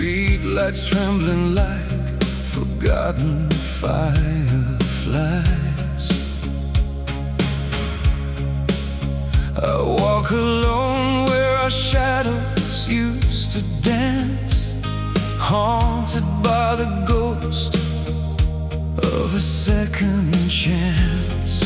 Streetlights trembling like forgotten fireflies. I walk alone where our shadows used to dance, haunted by the ghost of a second chance.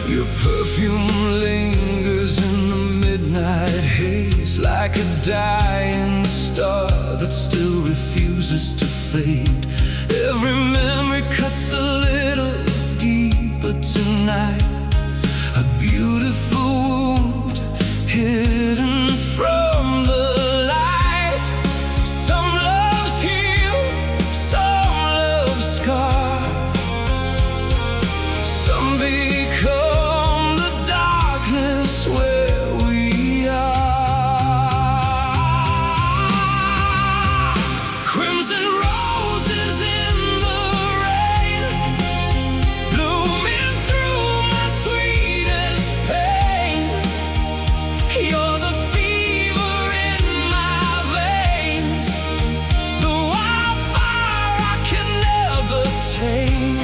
Your perfume lingers in the midnight haze, like a dying star that still refuses to fade. Every memory cuts a little deeper tonight, a beautiful wound hidden from the light. Some loves heal, some loves scar, some become the darkness where we are. Crimson roses in the rain, blooming through my sweetest pain. You're the fever in my veins, the wildfire I can never tame.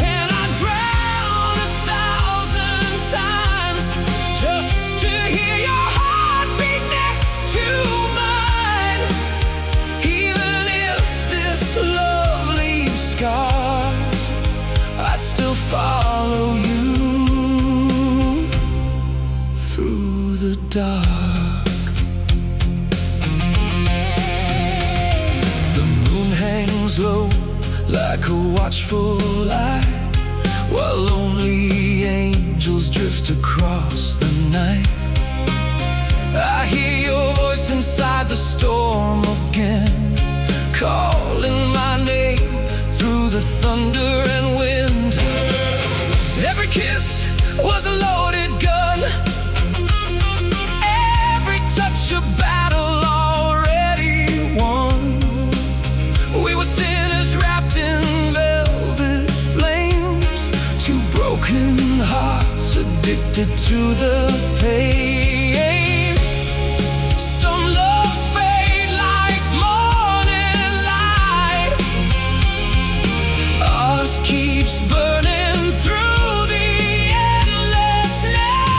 And I drown 1,000 times just to hear your heartbeat next to mine. Even if this love leaves scars, I'd still follow you through the dark. The moon hangs low like a watchful eye, while lonely angels drift across the night. I hear your voice inside the storm again, calling my name through the thunder and wind. Every kiss was a loaded gun, every touch a battle already won. We were sinners wrapped in velvet flames, two broken hearts addicted to the pain. Some loves fade like morning light, ours keeps burning through the endless night.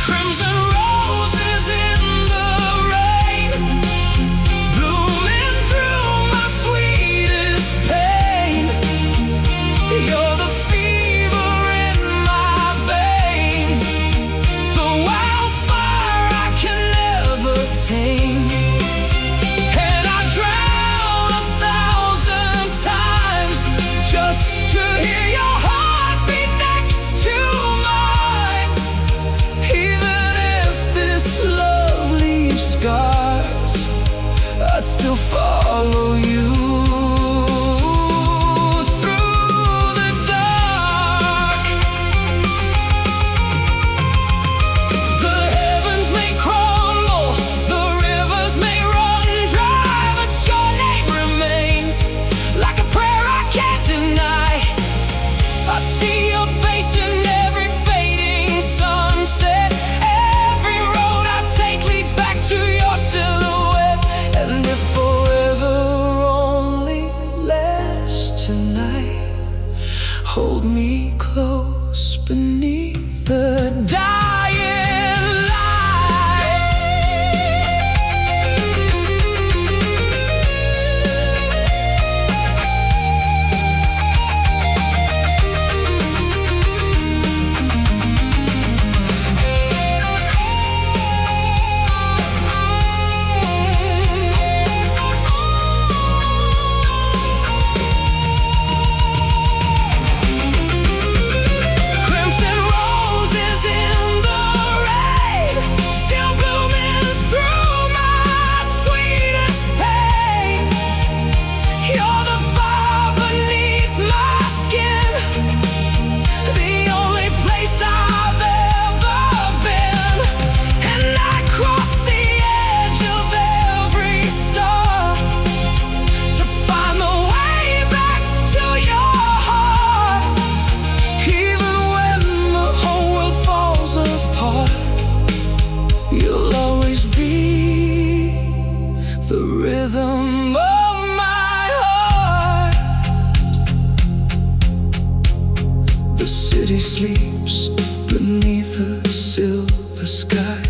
Crimson roses in the rain, blooming through my sweetest pain. You're the fever in my veins, the wildfire I can never tame. And I drown 1,000 times just to hear your heartbeat next to mine. Even if this love leaves scars, I'd still follow you through the dark. The heavens may crumble, the rivers may run dry, but your name remains like a prayer I can't deny. I see your face in every fading sunset, every road I take leads back to your silhouette. And if forever only lasts tonight, hold me close beneath the dying light. Crimson roses in the sky,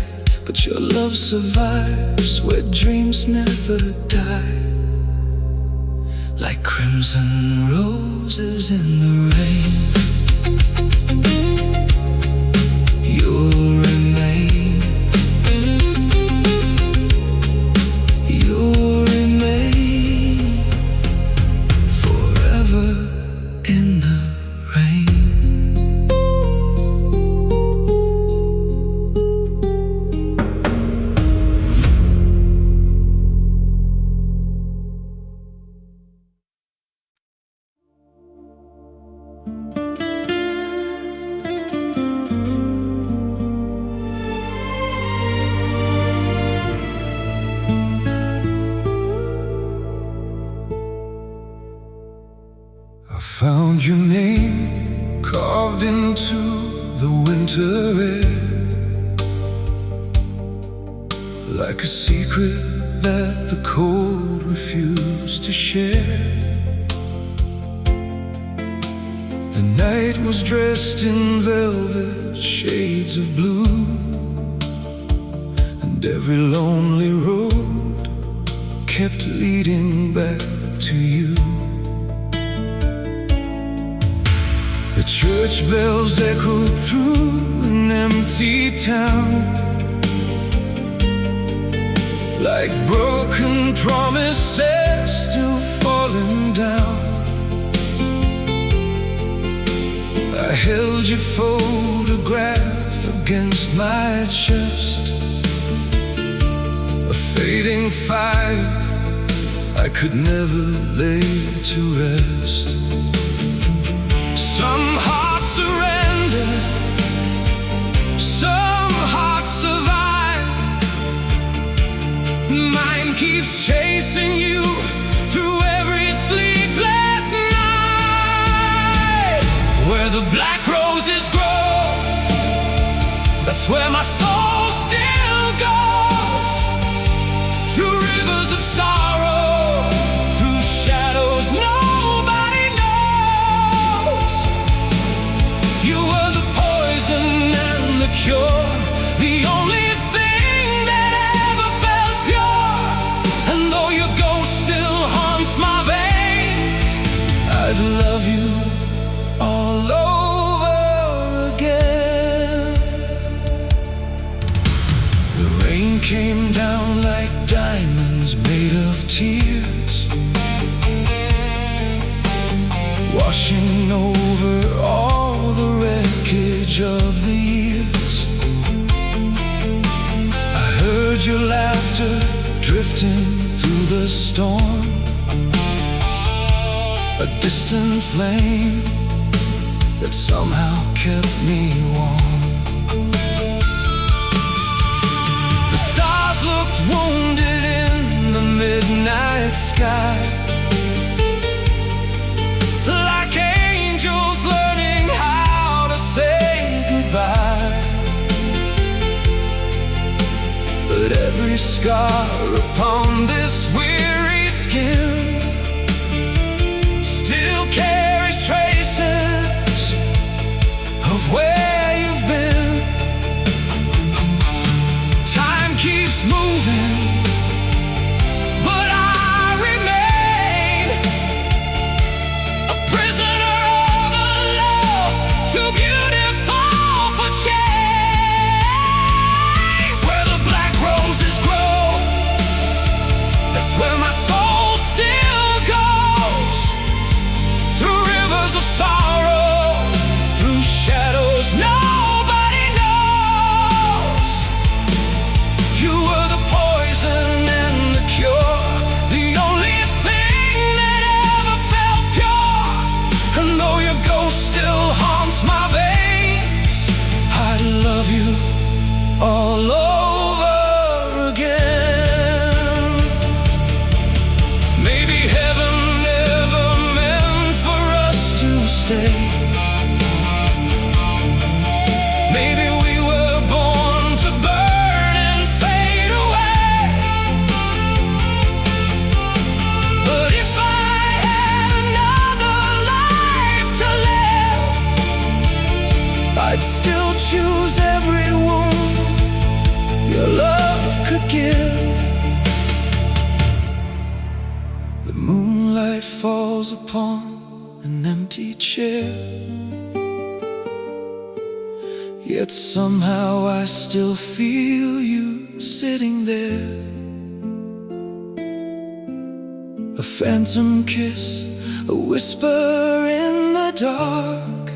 but your love survives where dreams never die. Like crimson roses in the rain, you'll remain. You'll remain forever in the rain. I found your name carved into the winter air, like a secret that the cold refused to share. The night was dressed in velvet shades of blue, and every lonely road kept leading back to you. The church bells echoed through an empty town, like broken promises still falling down. I held your photograph against my chest, a fading fire I could never lay to rest. Some hearts surrender, some hearts survive. Mine keeps chasing you through every sleepless night. Where the black roses grow, that's where my soul still goes. Through rivers of sorrow, through shadows nobody knows. You were the poison and the cure, the only thing that ever felt pure. And though your ghost still haunts my veins, I'd love you all over again. The rain came down like diamonds made of tears, washing over all the wreckage of the years. I heard your laughter drifting through the storm, a distant flame that somehow kept me warm. The stars looked wounded in the midnight sky, like angels learning how to say goodbye. But every scar upon this weary skin still carries traces of where you've been. Time keeps moving, but I remain a prisoner of a love too beautiful for chains. Where the black roses grow, that's where my soul still goes. Through rivers of sorrow, through shadows nobody knows. You were the poison and the cure, the only thing that ever felt pure. And though your ghost still haunts my veins, I'd love you all over again. Maybe heaven never meant for us to stay. Maybe we were born to burn and fade away. But if I had another life to live, I'd still choose every wound could give. The moonlight falls upon an empty chair, yet somehow I still feel you sitting there. A phantom kiss, a whisper in the dark,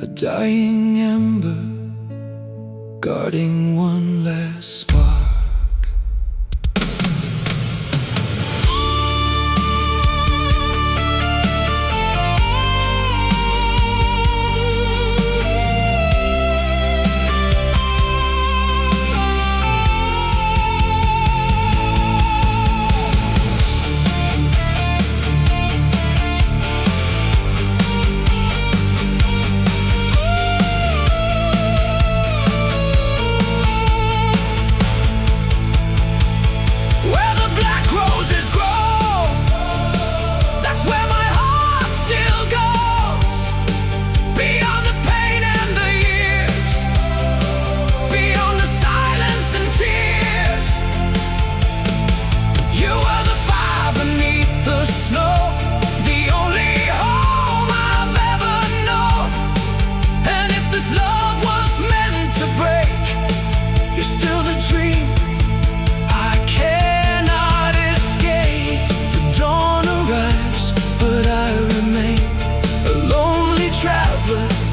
a dying ember guarding one last spark.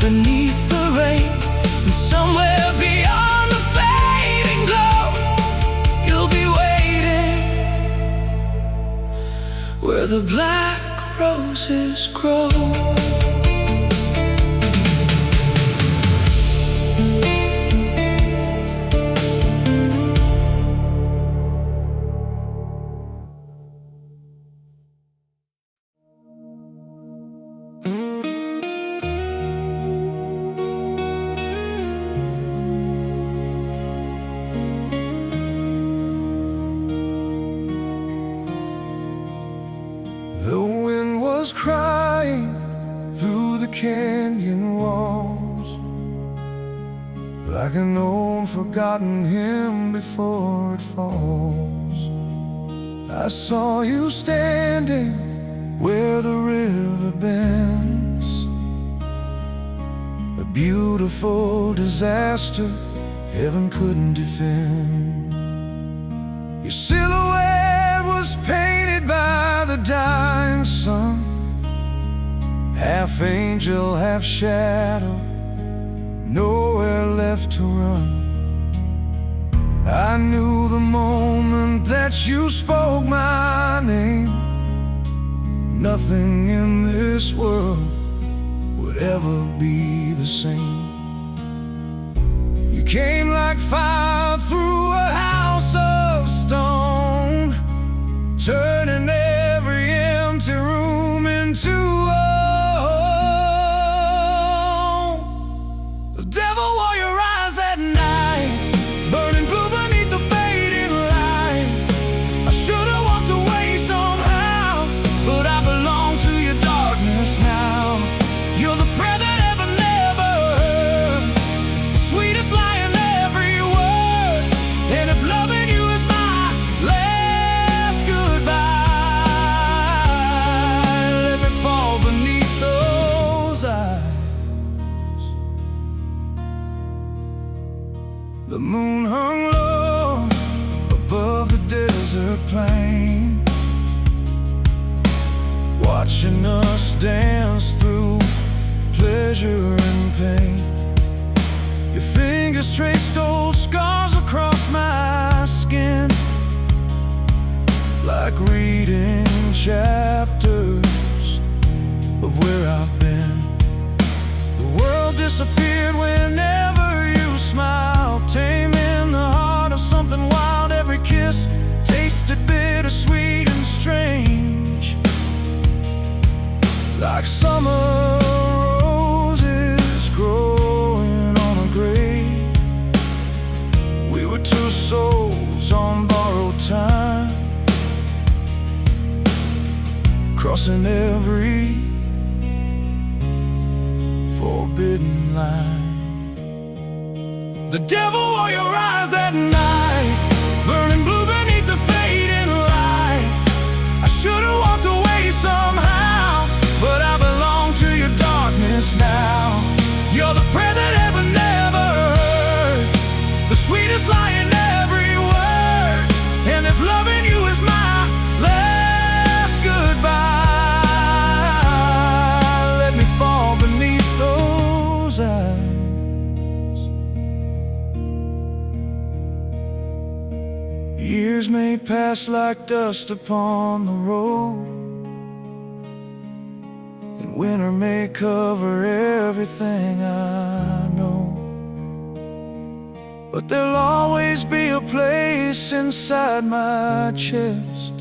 Beneath the rain, and somewhere beyond the fading glow, you'll be waiting where the black roses grow. The wind was crying through the canyon walls, like an old forgotten hymn before it falls. I saw you standing where the river bends, a beautiful disaster heaven couldn't defend. Your silhouette was painted by the dying sun, half angel, half shadow, nowhere left to run. I knew the moment that you spoke my name, nothing in this world would ever be the same. You came like fire through a house of stone, turning every empty room into a home. The devil wore your eyes that night, burning blue beneath the fading light. I should have walked away somehow, but I belong to your darkness now. You're the prayer that heaven never heard, the sweetest lie in every word. And if loving you is my last goodbye, let me fall beneath those eyes. The moon hung low above the desert plain, watching us dance through pleasure and pain. Your fingers traced old scars across my skin, like reading chapters of where I've been. The world disappeared whenever you smiled, taming the heart of something wild. Every kiss tasted bittersweet and strange, like summer roses growing on a grave. We were two souls on borrowed time, crossing every forbidden line. The devil wore your eyes that night. Days may pass like dust upon the road, and winter may cover everything I know. But there'll always be a place inside my chest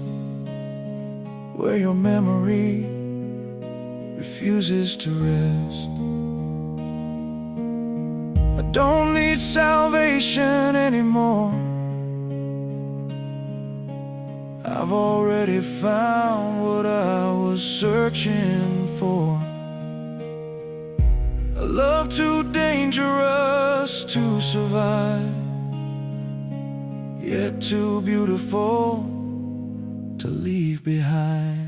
where your memory refuses to rest. I don't need salvation anymore. I've already found what I was searching for. A love too dangerous to survive, yet too beautiful to leave behind.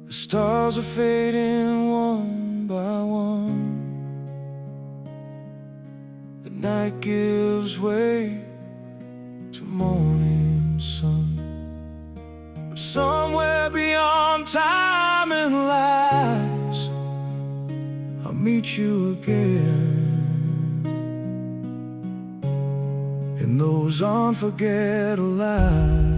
The stars are fading one by one. The night gives way to morning sun. But somewhere beyond time and lies, I'll meet you again in those unforgettable lives.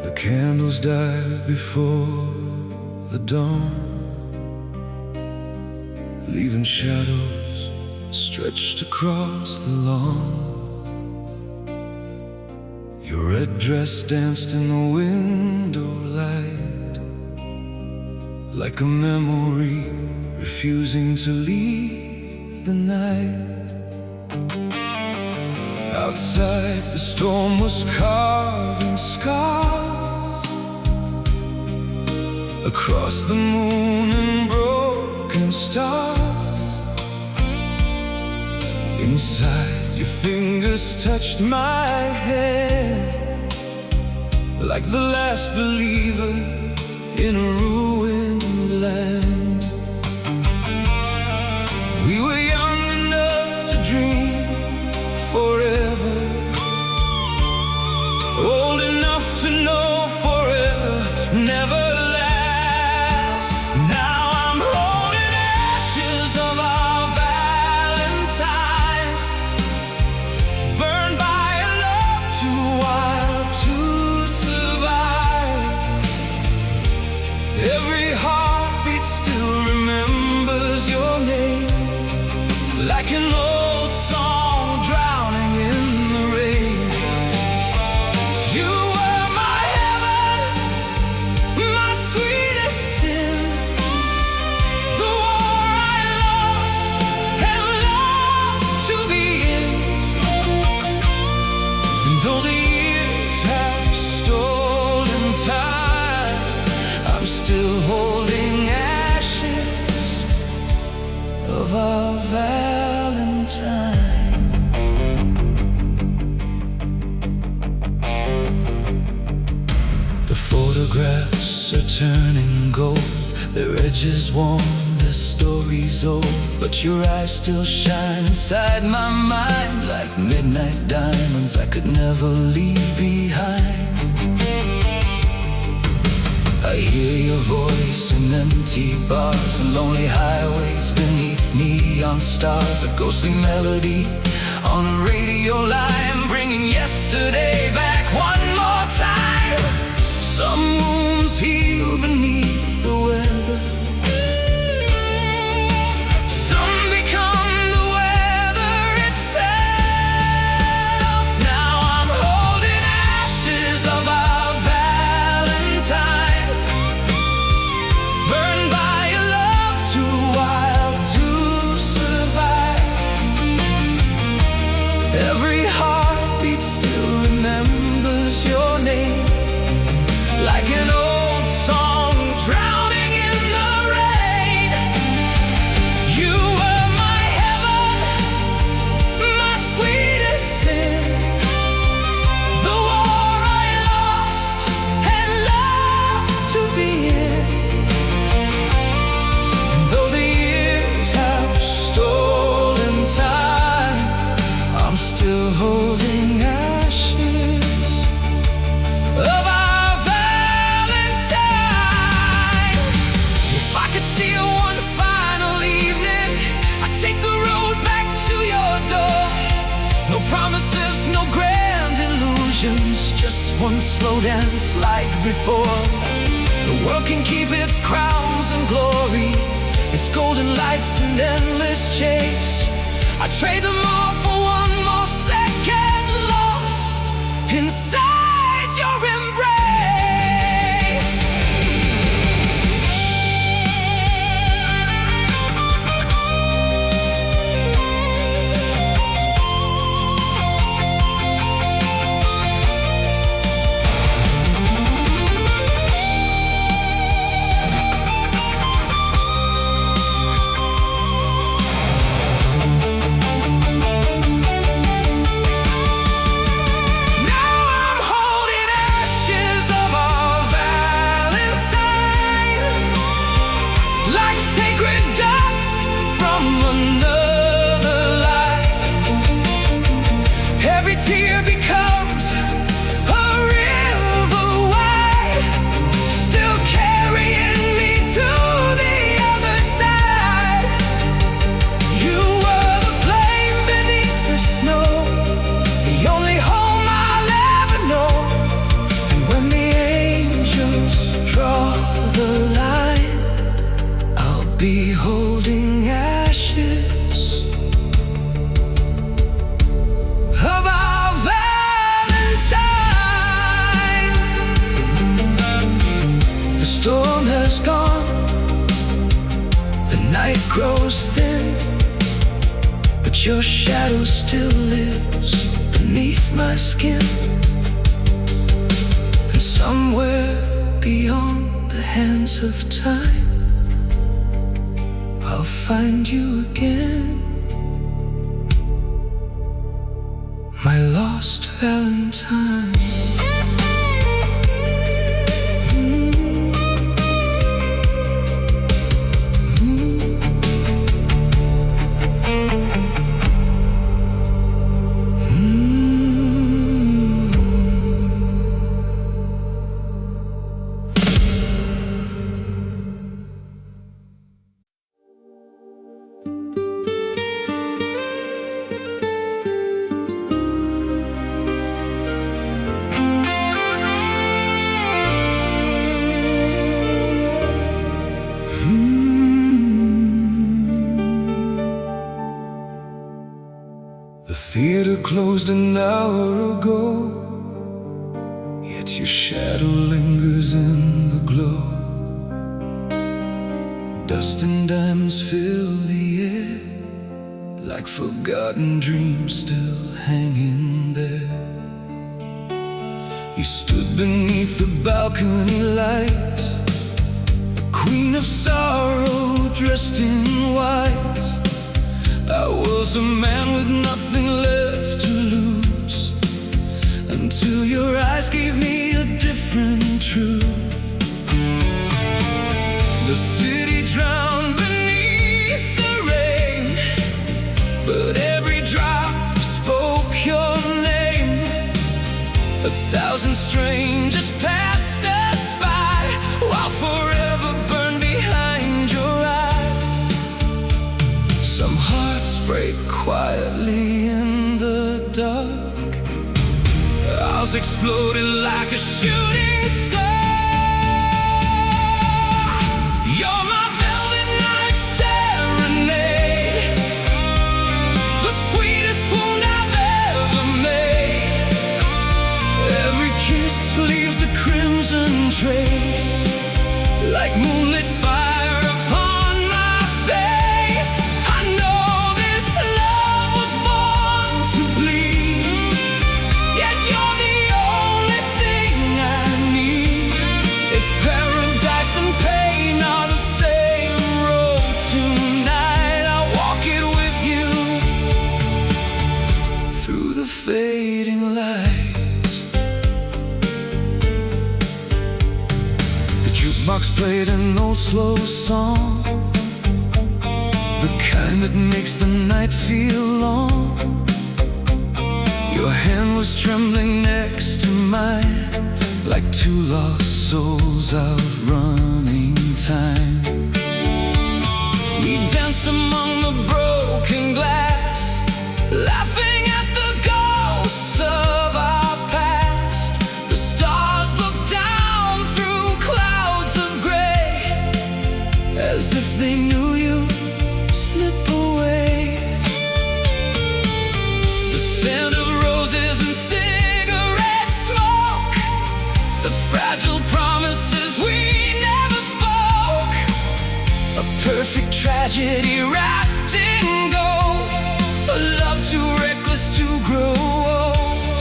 The candles died before the dawn, leaving shadows stretched across the lawn. Your red dress danced in the window light, like a memory refusing to leave the night. Outside, the storm was carving scars across the moon and broken stars. Inside, your fingers touched my head, like the last believer in a ruined land. We were young enough to dream forever, old enough to know forever never lasts. Now I'm holding ashes of our Valentine, burned by a love too wild to survive. Every heartbeat still remembers your name, like an old song drowning in the rain. You were my heaven, my sweetest sin, the war I lost and loved to be in. And though the years have stolen time, I'm still holding ashes of our Valentine. The photographs are turning gold, their edges worn, their stories old, but your eyes still shine inside my mind like midnight diamonds I could never leave behind. I hear your voice in empty bars and lonely highways beneath neon stars. A ghostly melody on a radio line, bringing yesterday back one more time. Some wounds heal beneath the weather, some become the weather itself. Now I'm holding ashes of our Valentine, burned by a love too wild to survive. Every heartbeat still remembers your name, like an old song drowning in the rain. You were my heaven, my sweetest sin, the war I lost and loved to be in. And though the years have stolen time, I'm still holding ashes of our Valentine. If I could steal one final evening, I'd take the road back to your door. No promises, no grand illusions, just one slow dance like before. The world can keep its crowns and glory, its golden lights and endless chase. I trade them all for one more second lost inside your embrace. Now I'm holding ashes of our Valentine, like sacred dust from another life. Every tear becomes a river wide, still carrying me to the other side. You were the flame beneath the snow, the only home I'll ever know. And when the angels draw the line, I'll be holding ashes of our Valentine. The storm has gone, the night grows thin, but your shadow still lives beneath my skin. And somewhere beyond the hands of time, I'll find you again, my lost Valentine. The theater closed an hour ago, yet your shadow lingers in the glow. Dust and diamonds fill the air, like forgotten dreams still hanging there. You stood beneath the balcony light, a queen of sorrow dressed in white. I was a man with nothing left to lose, until your eyes gave me a different truth. The city drowned beneath the rain, but every drop spoke your name. 1,000 strangers passed us by while stars exploded like a shooting star. You're my velvet knife serenade, the sweetest wound I've ever made. Every kiss leaves a crimson trace, like moonlit fire upon my face. I know this love was born to bleed, yet you're the only thing I need. If paradise and pain are the same road tonight, I'll walk it with you through the fading lights. The jukebox played an old slow song, the kind that makes the night feel long. Your hand was trembling next to mine, like two lost souls out running time. We danced among the broken glass, laughing at the ghosts of our past. The stars looked down through clouds of gray, as if they knew you slip away. The scent of roses and cigarette smoke, the fragile promises we never spoke, a perfect tragedy wrapped in gold, a love too reckless to grow old.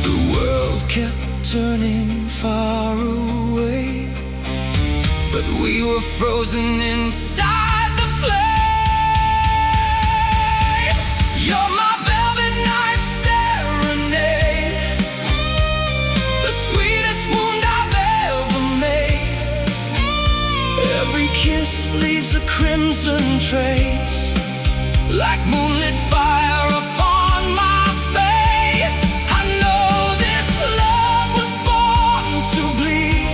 The world kept turning far away, but we were frozen inside the flame. You're my velvet knife serenade, the sweetest wound I've ever made. Every kiss leaves a crimson trace, like moonlit fire upon my face. I know this love was born to bleed,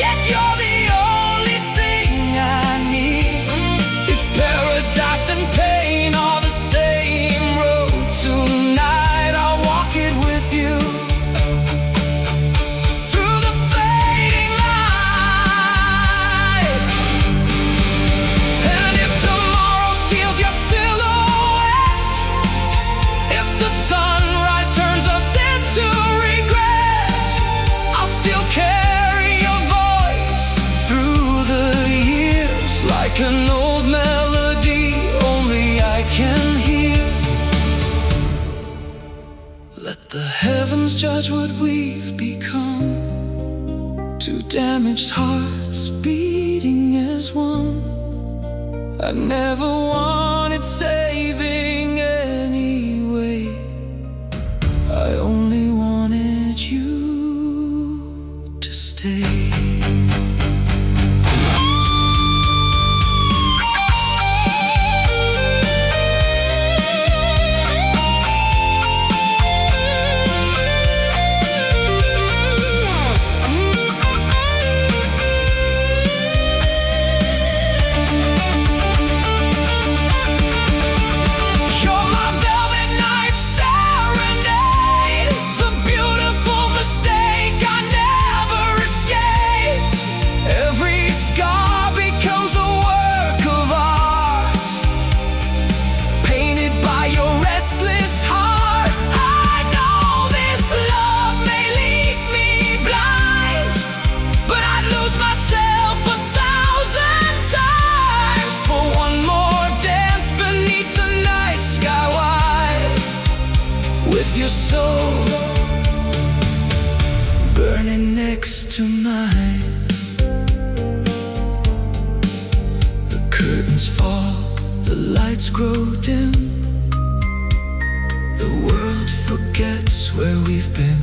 yet you're the only thing I need. If paradise and pain are the same road tonight, I'll walk it with you through the fading light. And if tomorrow steals your silhouette, if the sunrise turns us into regret, I'll still carry your voice through the years, like an old melody only I can hear. Let the heavens judge what we've become, two damaged hearts beating as one. I never wanted saving anyway, I only wanted you to stay. You're my velvet knife serenade, the beautiful mistake I never escaped. Every scar becomes a work of art, painted by your restless heart. I know this love may leave me blind, but I'd lose myself 1,000 times for one more dance beneath the night sky wide, with your soul burning next to mine. The curtains fall, the lights grow dim, the world forgets where we've been,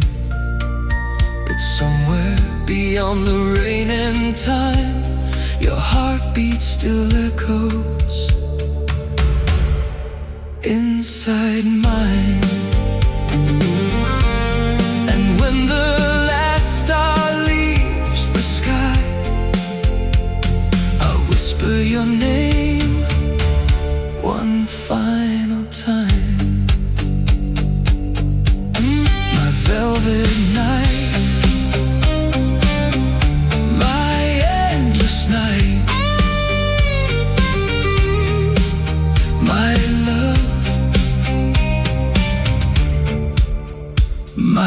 but somewhere beyond the rain and time, your heartbeat still echoes inside mine. And when the last star leaves the sky, I'll whisper your name one final time.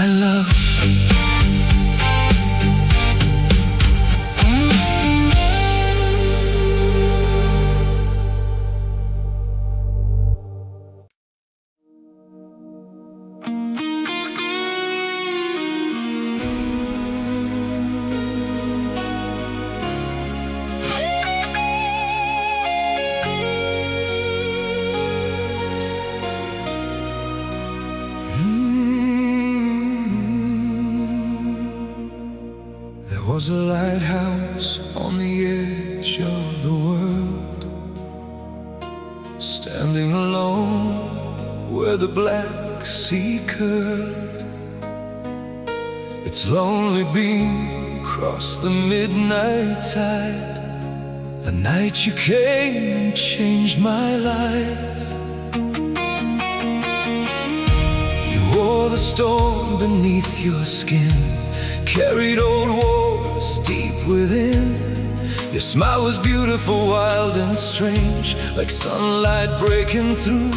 my love. There was a lighthouse on the edge of the world, standing alone where the black sea curled. Its lonely beam crossed the midnight tide. The night you came and changed my life. You wore the storm beneath your skin, carried old wars deep within. Your smile was beautiful, wild and strange, like sunlight breaking through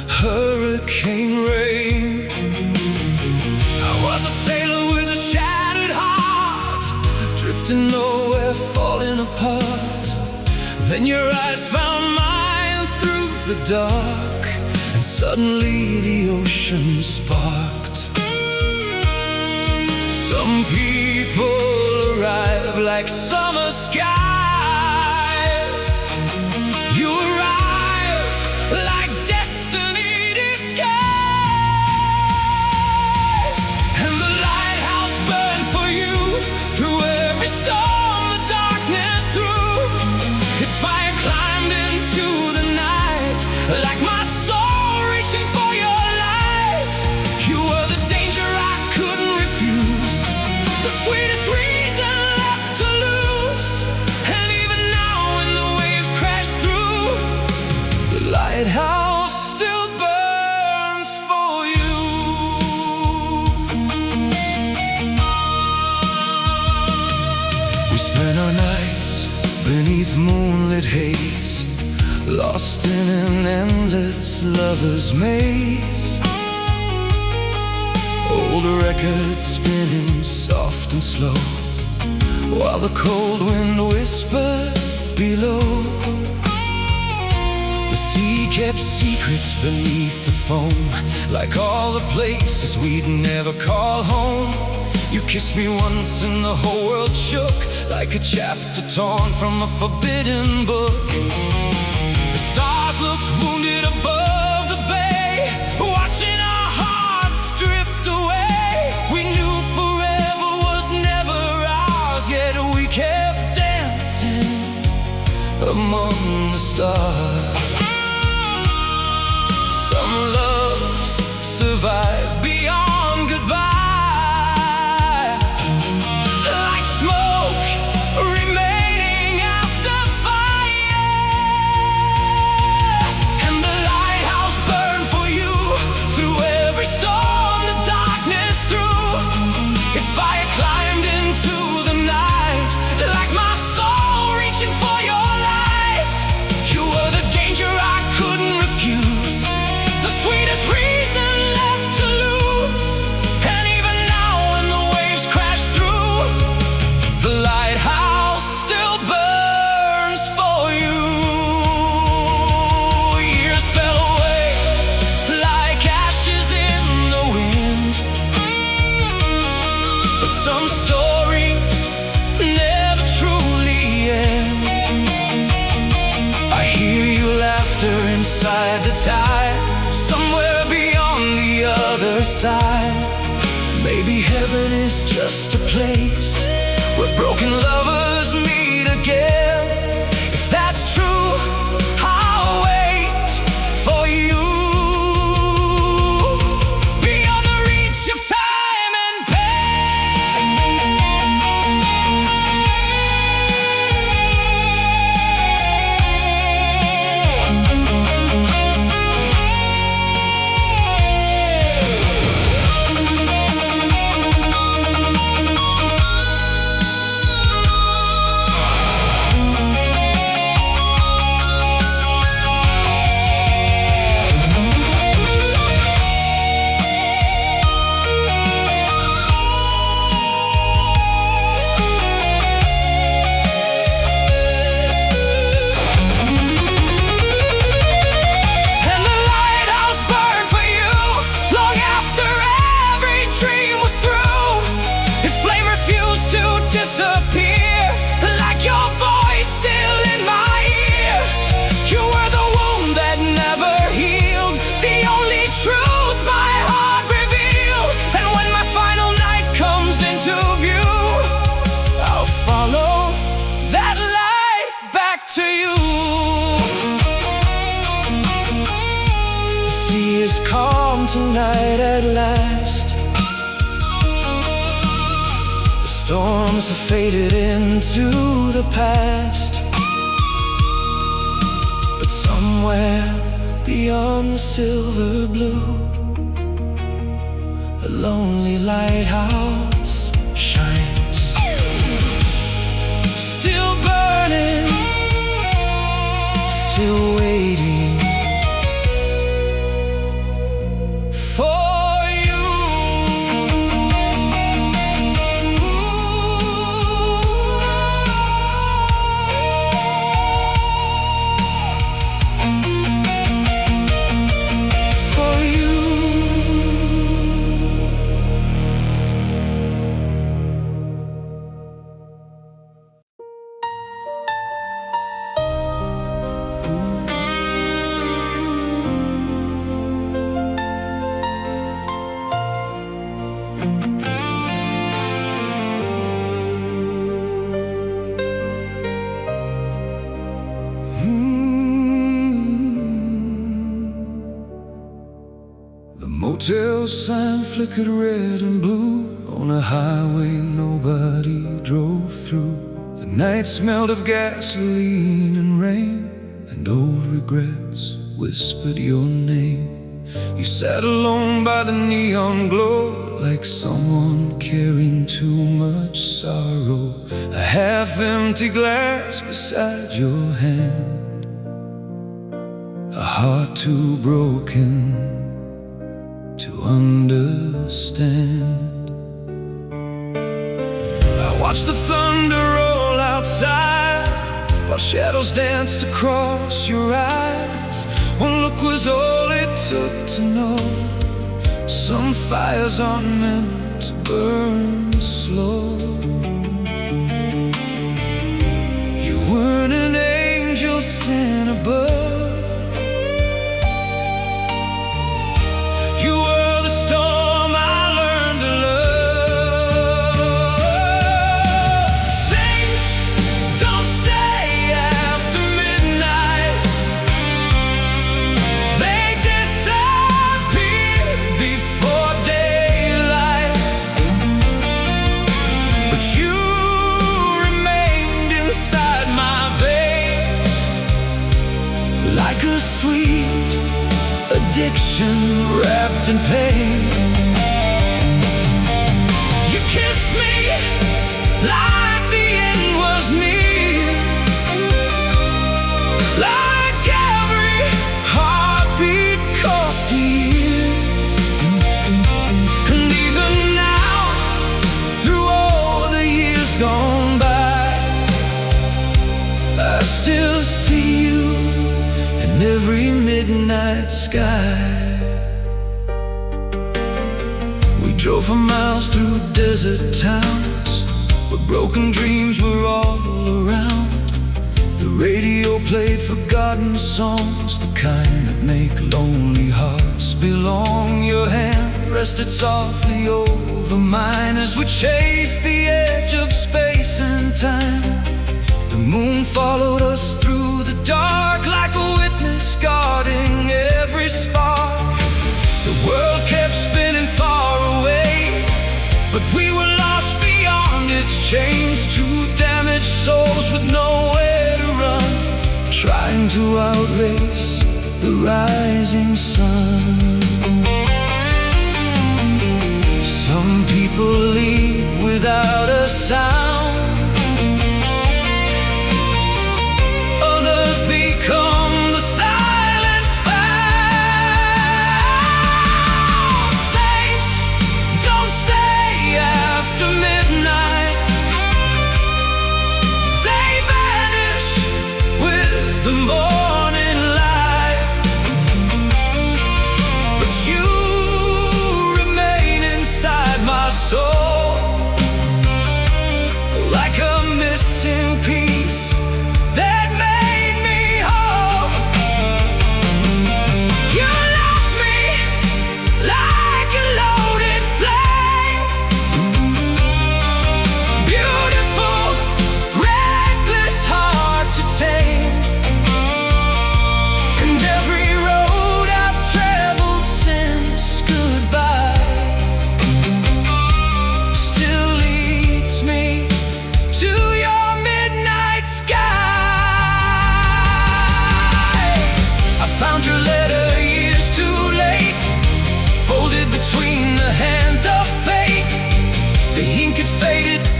hurricane rain. I was a sailor with a shattered heart, drifting nowhere, falling apart. Then your eyes found mine through the dark, and suddenly the ocean sparked. Some people arrive like summer skies. You arrived like destiny disguised. And the lighthouse burned for you through every storm the darkness threw. Its fire climbed into the night like my soul reaching for your light. You were the danger I couldn't refuse, the sweetest reason left to lose. And even now when the waves crash through, the lighthouse still burns for you. We spent our nights beneath moonlit haze, lost in an endless lover's maze. Old records spinning soft and slow, while the cold wind whispered below. The sea kept secrets beneath the foam, like all the places we'd never call home. You kissed me once and the whole world shook, like a chapter torn from a forbidden book. The stars looked wounded above the bay, watching our hearts drift away. We knew forever was never ours, yet we kept dancing among the stars. Some loves survive beyond goodbye, like smoke remaining after fire. And the lighthouse burned for you through every storm the darkness threw. Its fire climbed into the night like my soul reaching for your light. You were the danger I couldn't refuse, the sweetest reason left to lose. And even now when the waves crash through, the lighthouse still burns for you. Years fell away like ashes in the wind, but some stories never truly end. I hear your laughter inside the tide, somewhere beyond the other side. Maybe heaven is just a place where broken lovers meet again. If that's true, I'll wait for you. Beyond the reach of time and pain. is calm tonight at last. The storms have faded into the past, but somewhere beyond the silver blue, a lonely lighthouse shines, still burning, still waiting for you. For you. The motel sign flickered red and blue on a highway nobody drove through. The night smelled of gasoline and rain, and old regrets whispered your name. You sat alone by the neon glow, like someone carrying too much sorrow. A half-empty glass beside your hand, a heart too broken to understand. I watched the thunder roll outside, while shadows danced across your eyes. One look was all it took to know some fires aren't meant to burn slow. You weren't an angel sent above, you were the storm I learned to love. Saints don't stay after midnight, they disappear before daylight. But you remained inside my veins, like a sweet addiction wrapped in pain. You kissed me like the end was near, like every heartbeat cost a year. And even now, through all the years gone by, I still see you in every midnight sky. We drove for miles through desert towns, where broken dreams were all around. The radio played forgotten songs, the kind that make lonely hearts belong. Your hand rested softly over mine as we chased the edge of space and time. The moon followed us through the dark, like a witness guarding every spark. The world kept spinning far away, but we were lost beyond its chains. Two damaged souls with nowhere to run, trying to outrace the rising sun. Some people leave without a sound, others become the silence found. Saints don't stay after midnight, they vanish with the morning light.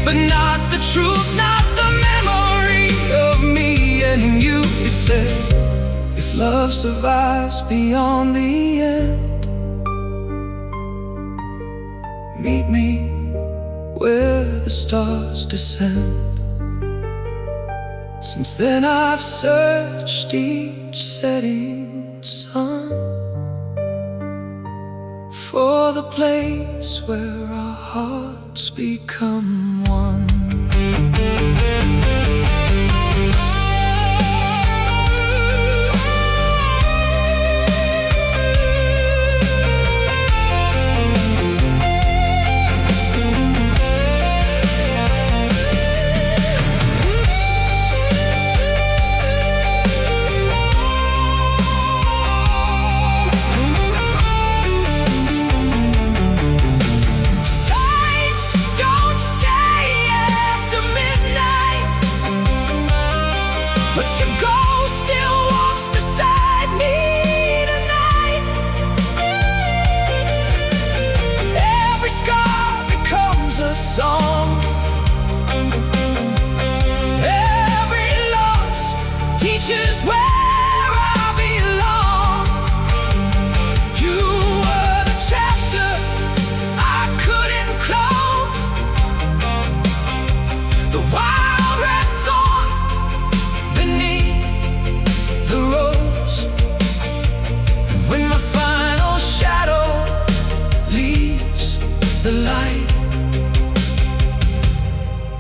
but not the truth, not the memory of me and you. It said, if love survives beyond the end, meet me where the stars descend. Since then I've searched each setting sun for the place where our hearts become one. Song. Every loss teaches where I belong. You were the chapter I couldn't close, the wild red thorn beneath the rose. And when my final shadow leaves the light,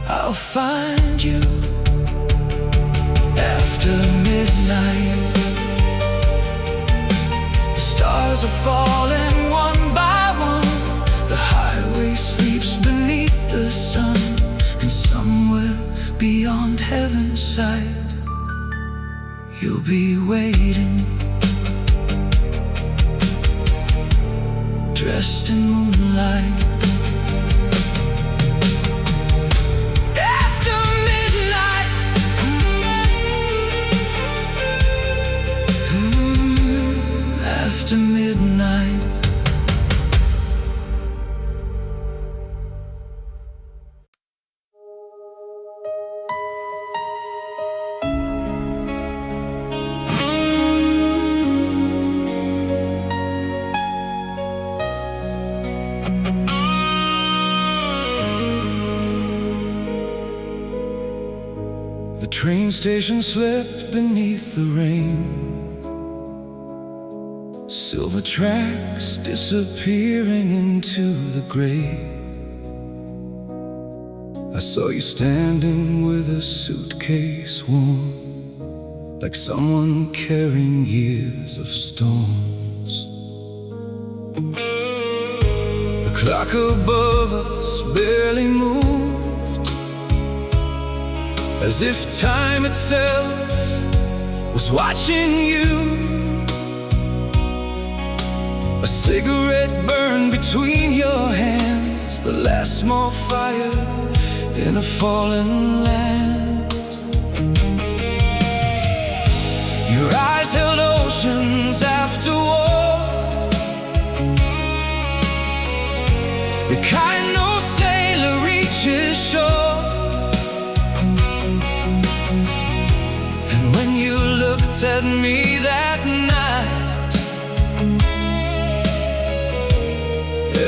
I'll find you after midnight. The stars are falling one by one. The highway sleeps beneath the sun. And somewhere beyond heaven's sight, you'll be waiting, dressed in moonlight. After midnight. The train station slept beneath the rain, silver tracks disappearing into the gray. I saw you standing with a suitcase worn, like someone carrying years of storms. The clock above us barely moved, as if time itself was watching you. A cigarette burned between your hands, the last small fire in a fallen land. Your eyes held oceans after war, the kind no sailor reaches shore. And when you looked at me that night,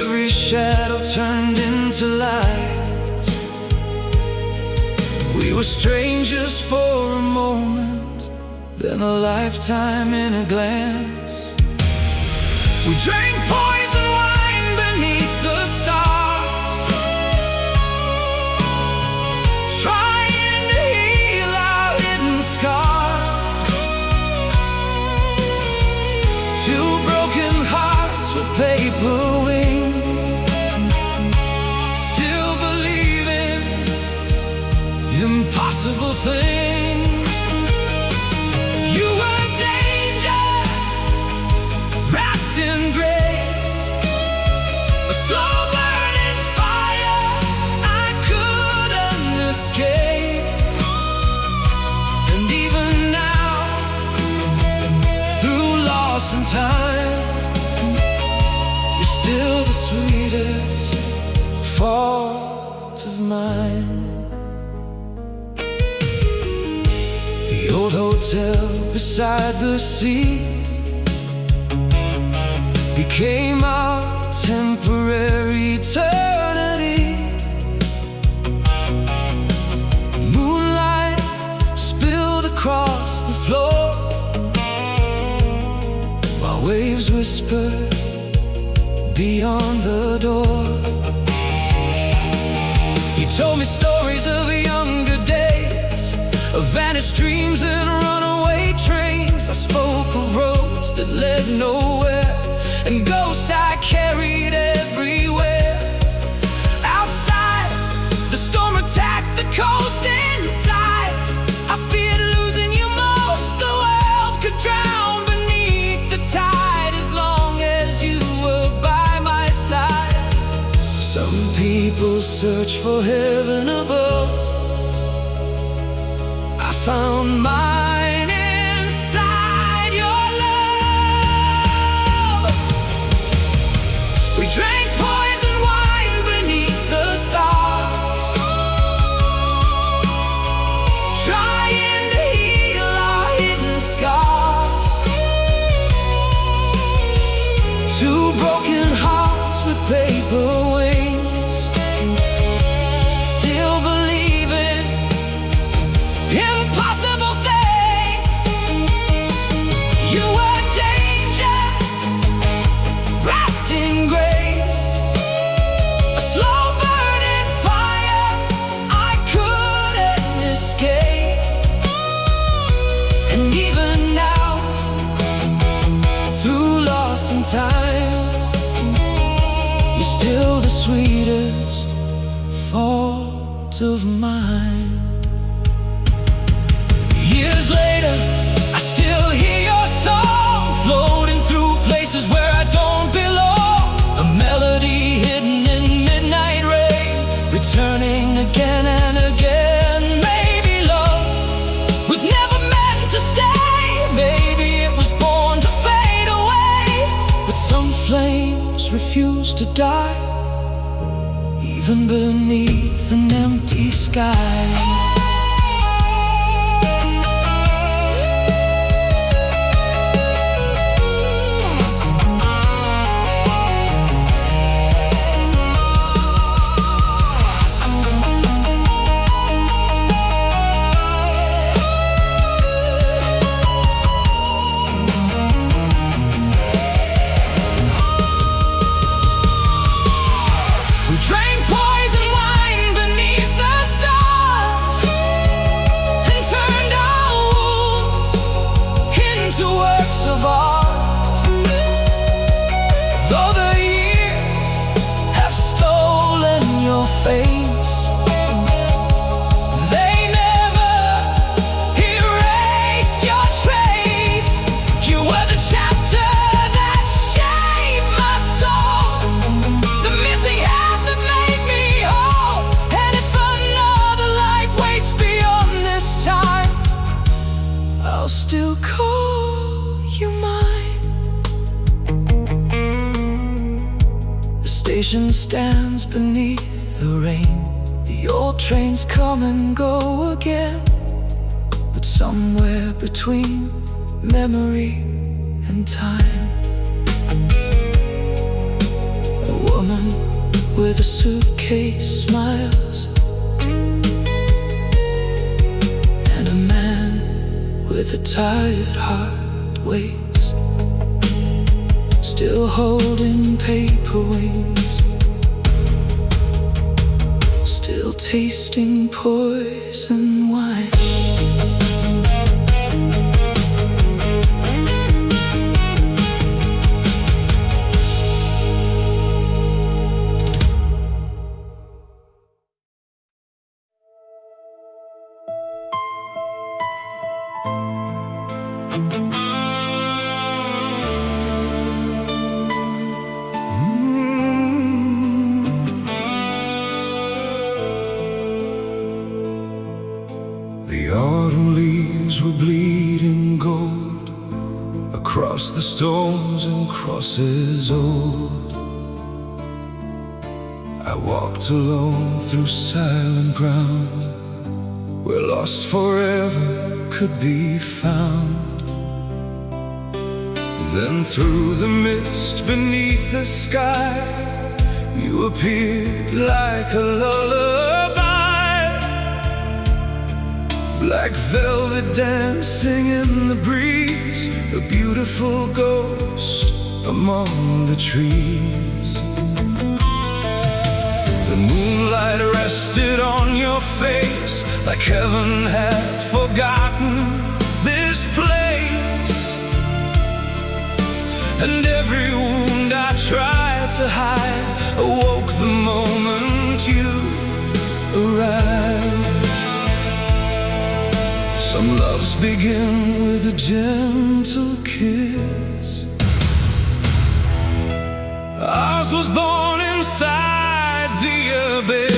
every shadow turned into light. We were strangers for a moment, then a lifetime in a glance. We drank poison wine beneath the stars, trying to heal our hidden scars. Two broken hearts with paper wings, still believing impossible things. You were danger, wrapped in grace, a slow burning fire I couldn't escape. And even now, through loss and time, you're still the sweetest fault of mine. hotel beside the sea became our temporary eternity. Moonlight spilled across the floor while waves whispered beyond the door. He told me stories of younger days, of vanished dreams and runaway trains. I spoke of roads that led nowhere and ghosts I carried everywhere. Outside, the storm attacked the coast. Inside, I feared losing you most. The world could drown beneath the tide as long as you were by my side. Some people search for heaven above. I found mine inside your love. We drank poison wine beneath the stars, trying to heal our hidden scars. Two broken hearts with paper wings, still believing impossible things. You were danger wrapped in grace, a slow burning fire I couldn't escape. And even now, through loss and time, you're still the sweetest fault of mine. Years later, I still hear your song floating through places where I don't belong. A melody hidden in midnight rain, returning again and again. Maybe love was never meant to stay. Maybe it was born to fade away. But some flames refuse to die, even beneath an empty sky. We drank poison wine beneath the stars and turned our wounds into works of art. Though the years have stolen your face, they never erased your trace. You were the chapter that shaped my soul, the missing half that made me whole. And if another life waits beyond this time, I'll still call you mine. The station stands beneath the rain. The old trains come and go again, but somewhere between memory and time, a woman with a suitcase smiles, and a man with a tired heart waits, still holding paper wings, still tasting poison wine. The autumn leaves were bleeding gold across the stones and crosses old. I walked alone through silent ground. We're lost forever could be found. Then through the mist beneath the sky, you appeared like a lullaby. Black velvet dancing in the breeze, a beautiful ghost among the trees. The moonlight rested on your face, like heaven had forgotten this place. And every wound I tried to hide awoke the moment you arrived. Some loves begin with a gentle kiss. Ours was born inside the abyss.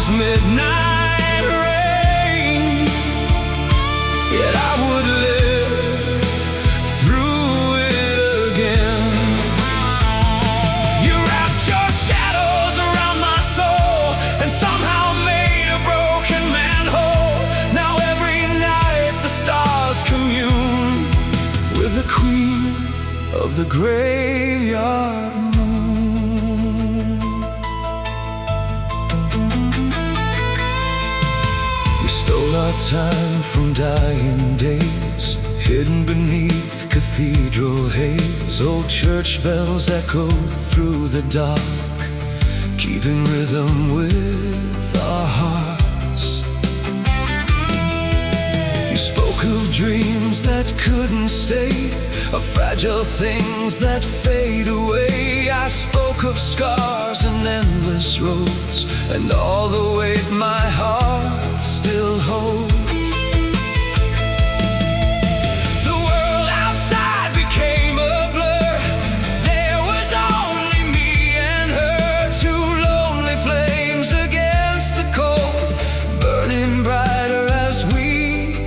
Midnight rain, yet I would live through it again. You wrapped your shadows around my soul and somehow made a broken man whole. Now every night the stars commune with the queen of the graveyard. Our time from dying days, hidden beneath cathedral haze. Old church bells echoed through the dark, keeping rhythm with our hearts. You spoke of dreams that couldn't stay, of fragile things that fade away. I spoke of scars and endless roads, and all the weight my heart still holds. The world outside became a blur. There was only me and her, two lonely flames against the cold, burning brighter as we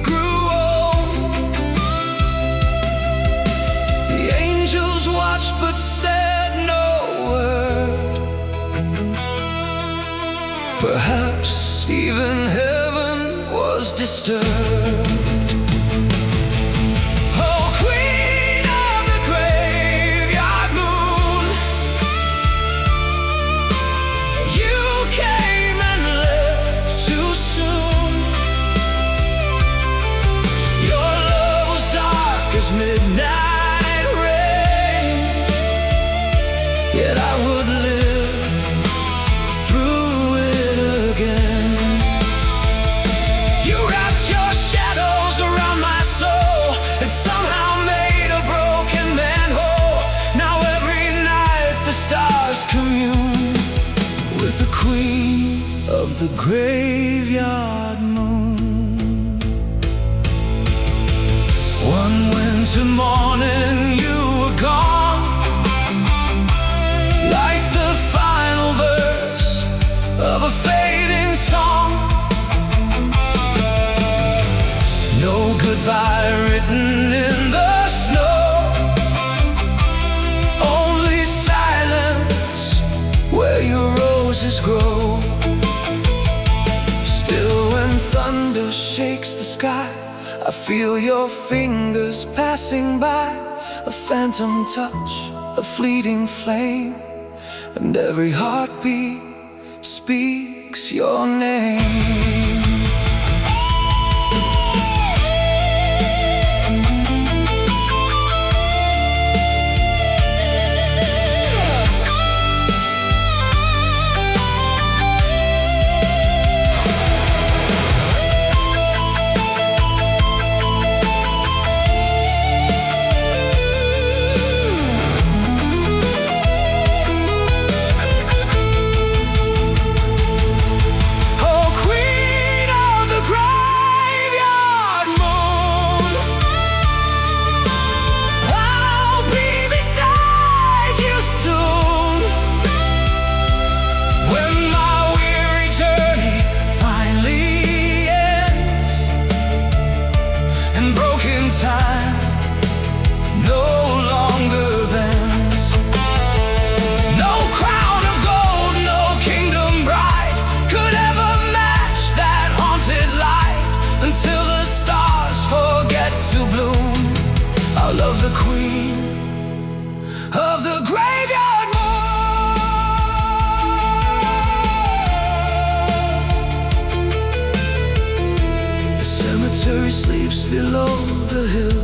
grew old. The angels watched but said no word. Perhaps even heaven was disturbed. Oh, queen of the graveyard moon, you came and left too soon. Your love was dark as midnight rain, yet I would live through it again. Somehow made a broken man whole. Now every night the stars commune with the queen of the graveyard moon. One winter morning you were gone, like the final verse of a fading song. No goodbye written in the snow, only silence where your roses grow. Still when thunder shakes the sky, I feel your fingers passing by, a phantom touch, a fleeting flame, and every heartbeat speaks your name. Oh, queen below the hill.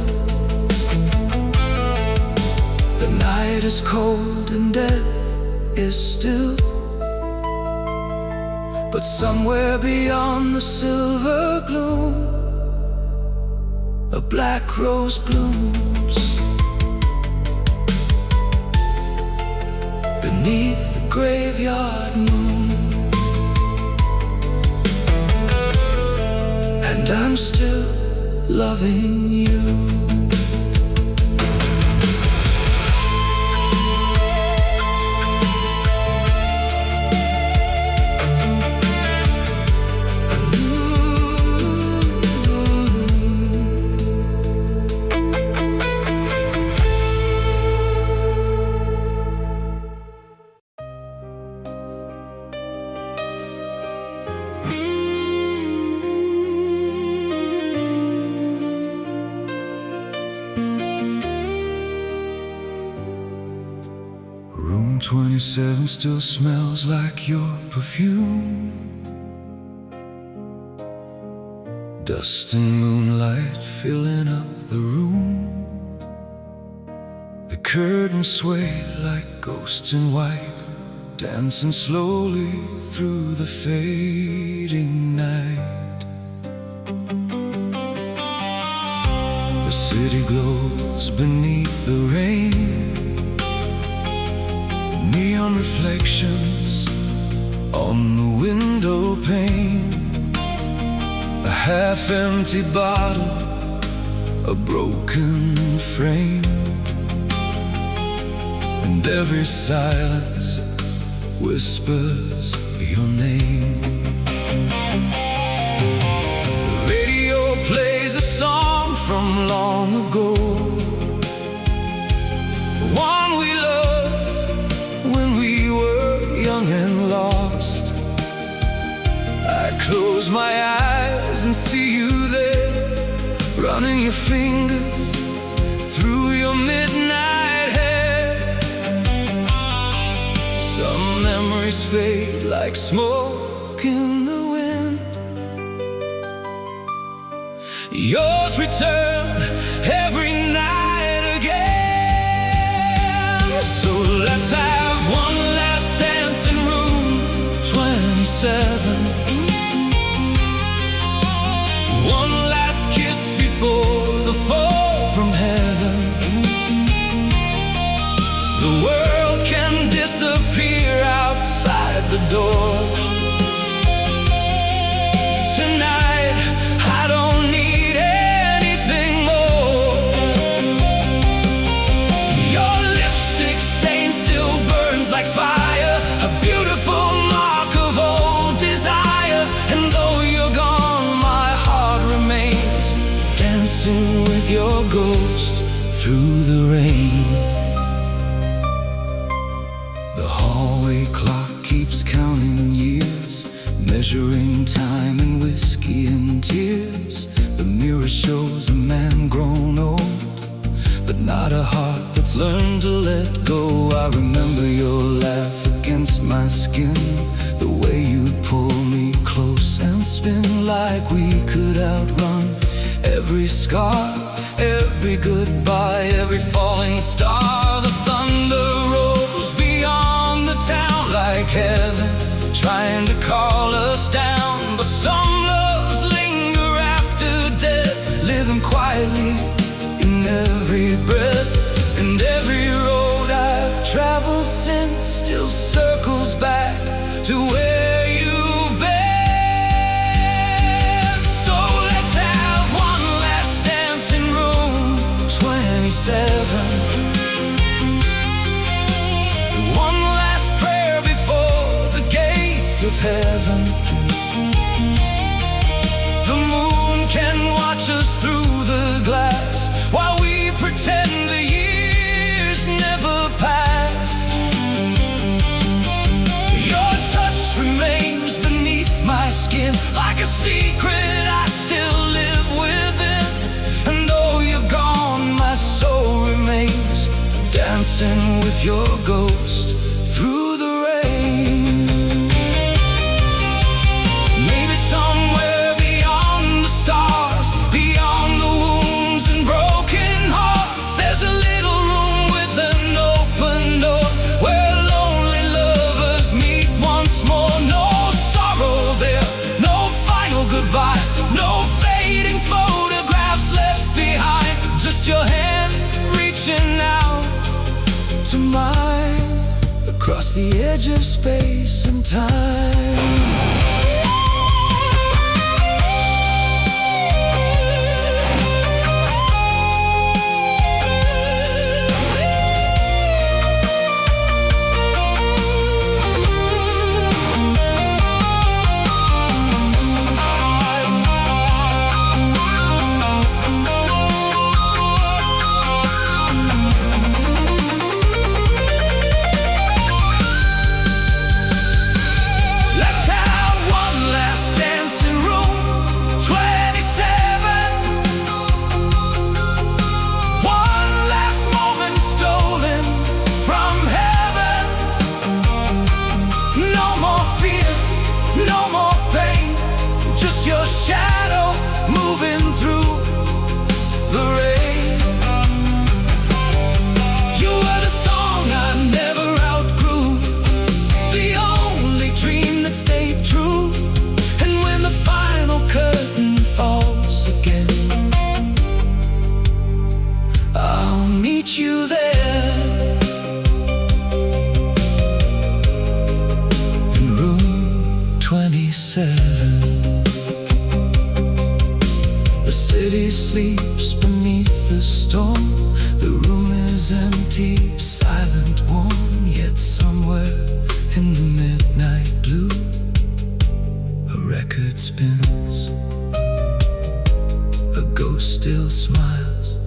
The night is cold and death is still, but somewhere beyond the silver gloom, a black rose blooms. Beneath the graveyard moon, and I'm still loving you. Room 27 still smells like your perfume. Dust and moonlight filling up the room. The curtains sway like ghosts in white, dancing slowly through the fading night. The city glows beneath the rain, neon reflections on the window pane. A half-empty bottle, a broken frame, and every silence whispers your name. The radio plays a song from long ago, one we loved when we were young and lost. I close my eyes and see you there, running your fingers through your midnight hair. Some memories fade like smoke in the wind. Yours return every night again. So let's have one last dance in room 27. One last kiss before the fall from heaven. The world can disappear outside the door. Tonight, I don't need anything more. Your lipstick stain still burns like fire, a beautiful mark of old desire. And though you're gone, my heart remains, dancing with your ghost through the rain. The hallway clock keeps counting years, measuring time in whiskey and tears. The mirror shows a man grown old, but not a heart that's learned to let go. I remember your laugh against my skin, the way you'd pull me close and spin like we could outrun every scar, every goodbye, every falling star. The thunder rolls beyond the town like heaven, trying to call us down. But some loves linger after death, living quietly in every breath. And every road I've traveled since still circles back to where you've been. So let's have one last dance in room 27. One last prayer before the gates of heaven. The moon can watch us through the glass while we pretend the years never passed. Your touch remains beneath my skin like a secret I still live within. And though you're gone, my soul remains, dancing with your ghost through the rain. Maybe somewhere beyond the stars, beyond the across the edge of space and time. Shadow moving through the rain. You were the song I never outgrew, the only dream that stayed true. And when the final curtain falls again, I'll meet you there in room 27. The city sleeps beneath the storm. The room is empty, silent, warm. Yet somewhere in the midnight blue, a record spins, a ghost still smiles,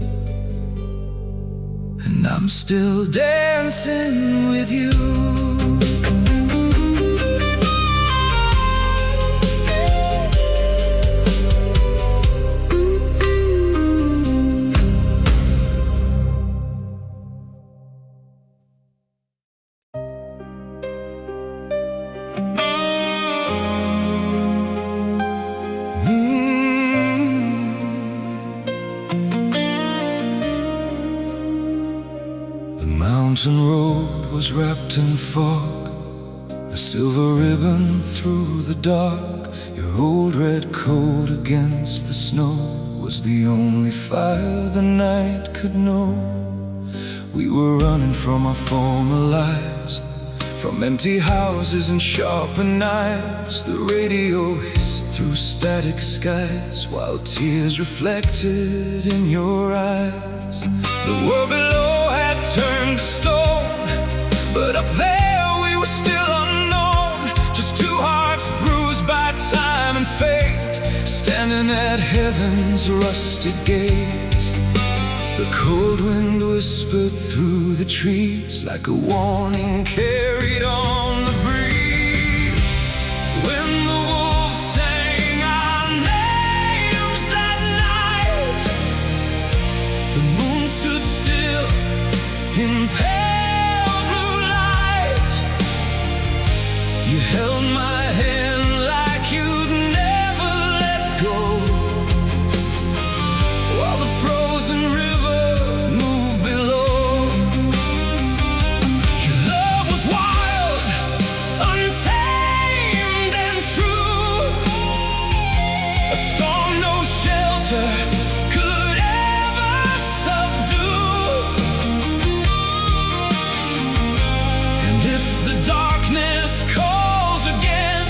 and I'm still dancing with you. Mountain road was wrapped in fog, a silver ribbon through the dark. Your old red coat against the snow was the only fire the night could know. We were running from our former lives, from empty houses and sharpened knives. The radio hissed through static skies, while tears reflected in your eyes. The world below had turned to stone, but up there we were still unknown. Just two hearts bruised by time and fate, standing at heaven's rusted gate. The cold wind whispered through the trees like a warning carried on the breeze. When the wolves sang our names that night, the moon stood still in pale blue light. You held my hand like you'd never let go, while the frozen river moved below. Your love was wild, untamed and true, a storm no shelter could ever subdue. And if the darkness calls again,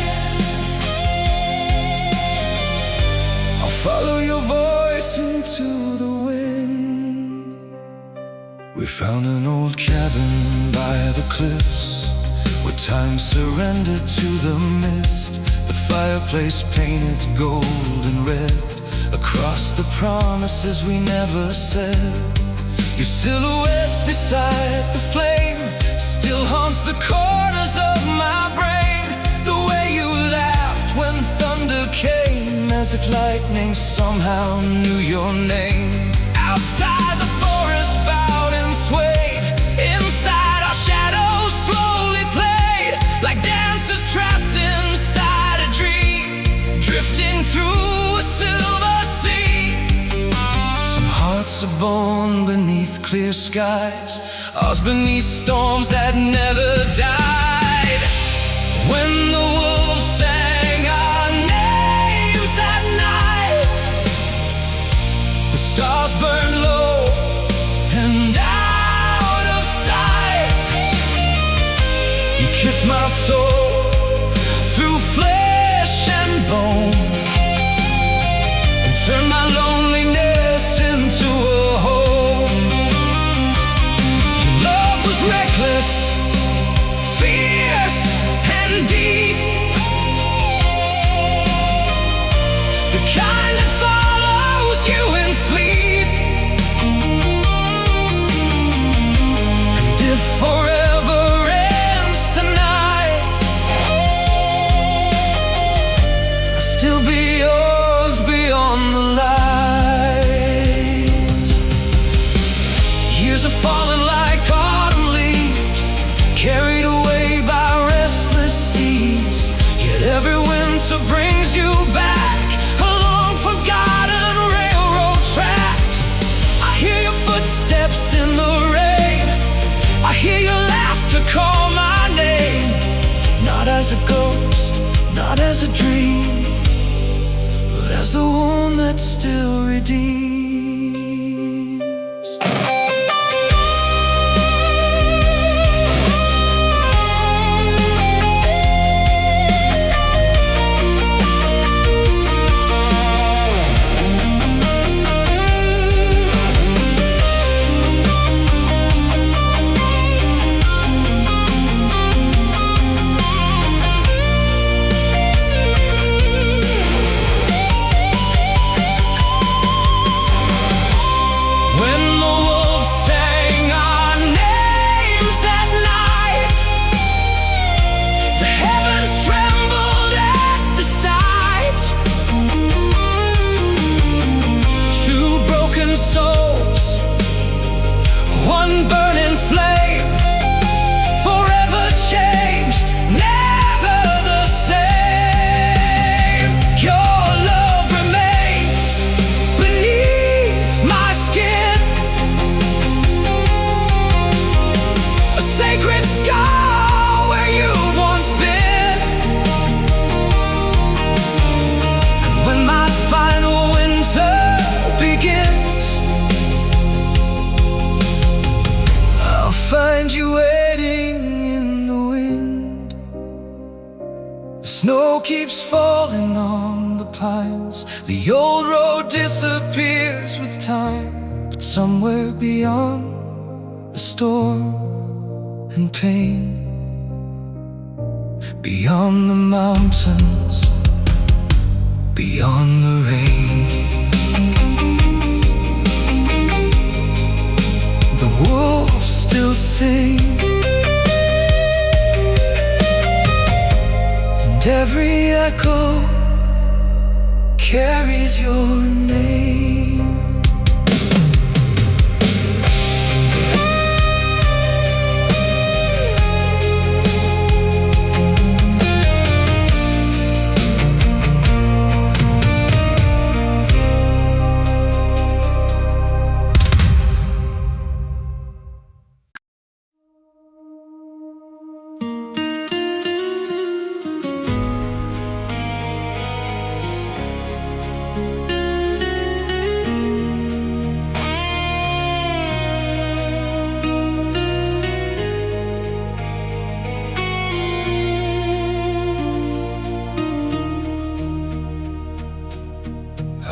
I'll follow your voice into the wind. We found an old cabin by the cliffs, where time surrendered to the mist. The fireplace painted gold and red across the promises we never said. Your silhouette beside the flame still haunts the corners of my brain. The way you laughed when thunder came, as if lightning somehow knew your name. Outside the forest bowed and swayed, inside our shadows slowly played, like dancers trapped inside a dream, drifting through a silver sea. Some hearts are born beneath clear skies, ours beneath storms that never died. When the wolves sang our names that night, the stars burned low and out of sight. pierce my soul through flesh and bone, and turn my loneliness into a home. Your love was reckless, fierce and deep, the kind that follows you in sleep. And if forever ends tonight, I'll still be yours beyond the lights. Years are falling like autumn leaves, carried away by restless seas. Yet every winter brings you back along forgotten railroad tracks. I hear your footsteps in the rain, I hear your laughter call my name. Not as a ghost, not as a dream, but as the one that still redeems. Souls, one burning flame, forever changed, never the same. Your love remains beneath my skin, a sacred scar where you've once been. And when my final winter begins, find you waiting in the wind. The snow keeps falling on the pines, the old road disappears with time. But somewhere beyond the storm and pain, beyond the mountains, beyond the rain, the wolves still sing, and every echo carries your name.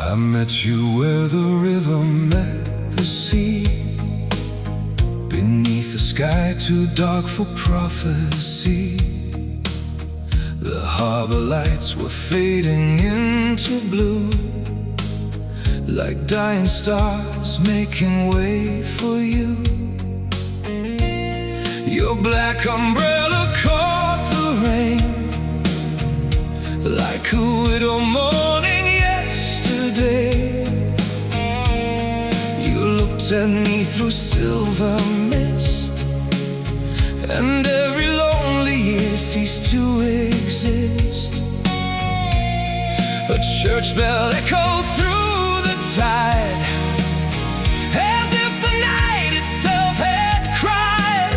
I met you where the river met the sea, beneath a sky too dark for prophecy. The harbor lights were fading into blue, like dying stars making way for you. Your black umbrella caught the rain, like a widow mourning yesterday. You looked at me through silver mist, and every lonely year ceased to exist. A church bell echoed through the tide, as if the night itself had cried.